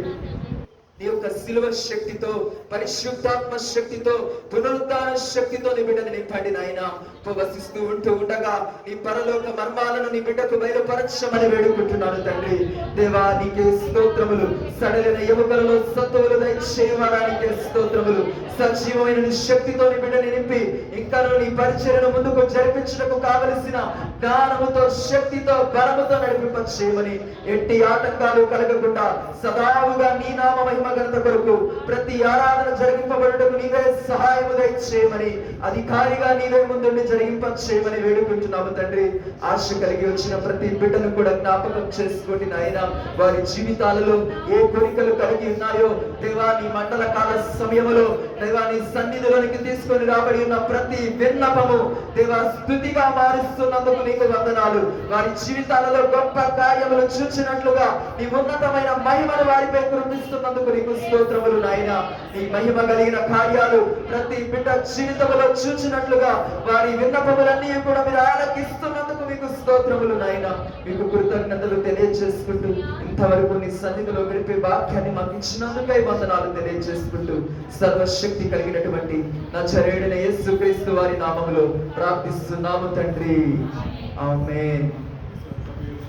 నీ యొక్క శిలువ శక్తితో, పరిశుద్ధాత్మ శక్తితో, పునరుద్ధాన శక్తితో నీ బిడ్డని నింపండి నాయన. ఉపవసిస్తూ ఉంటూ ఉండగా నీ పరలోక మర్మాలను నీ బిడ్డకు బయలుపరచమని వేడుకుంటున్నాను తండ్రి. దేవా, నీకే స్తోత్రములు. సడలిన ఎముకలలో సత్తువులు దయచేయవారానికే స్తోత్రములు. సజీవమైన నీ శక్తితో నీ బిడ్డని నింపి ఇంకనూ నీ పరిచర్యను ముందుకు జరిపించుటకు కావలసిన జ్ఞానముతో, శక్తితో, బలముతో నడిపింపచేయమని, ఎట్టి ఆటంకాలు కలగకుండా సదావుగా నీ నామ మహిమ ఘనత కొరకు ప్రతి ఆరాధన జరిగింపబడుటకు నీవే సహాయము దయచేయమని, అధికారిగా నీవే ముందుండి జరిగింపచేయమని వేడుకుంటున్నాము తండ్రి. ఆశ కలిగి వచ్చిన ప్రతి బిడ్డను కూడా జ్ఞాపకం చేసుకోండి నాయన. వారి జీవితాలలో ఏ కోరికలు కలిగి ఉన్నాయో దేవా, నీ మండల కాల సమయంలో దేవా నీ సన్నిధిలోనికి తీసుకొని రాబడి ఉన్న ప్రతి విన్నపము దేవా స్తుతిగా మారుస్తున్నందుకు నీకు వందనాలు. వారి జీవితాలలో గొప్ప కార్యములు చూచినట్లుగా నీ ఉన్నతమైన మహిమను వారిపై కురిపిస్తున్నందుకు నీకు స్తోత్రములు నాయన. నీ మహిమ కలిగిన కార్యాలు ప్రతి బిడ్డ జీవితంలో చూచినట్లుగా వారి విన్నపములన్నీ కూడా మీరు ఆలకిస్తున్నందుకు మీకు స్తోత్రములు స్తోత్రములు నాయన. మీకు కృతజ్ఞతలు తెలియజేసుకుంటూ ఇంతవరకు నీ సన్నిధిలో గడిపే భాగ్యాన్ని మాకు ఇచ్చినందుకై వందనాలు తెలియజేసుకుంటూ సర్వశక్తి కలిగినటువంటి నజరేయుడైన యేసుక్రీస్తు వారి నామములో ప్రార్థిస్తున్నాము తండ్రి. ఆమేన్.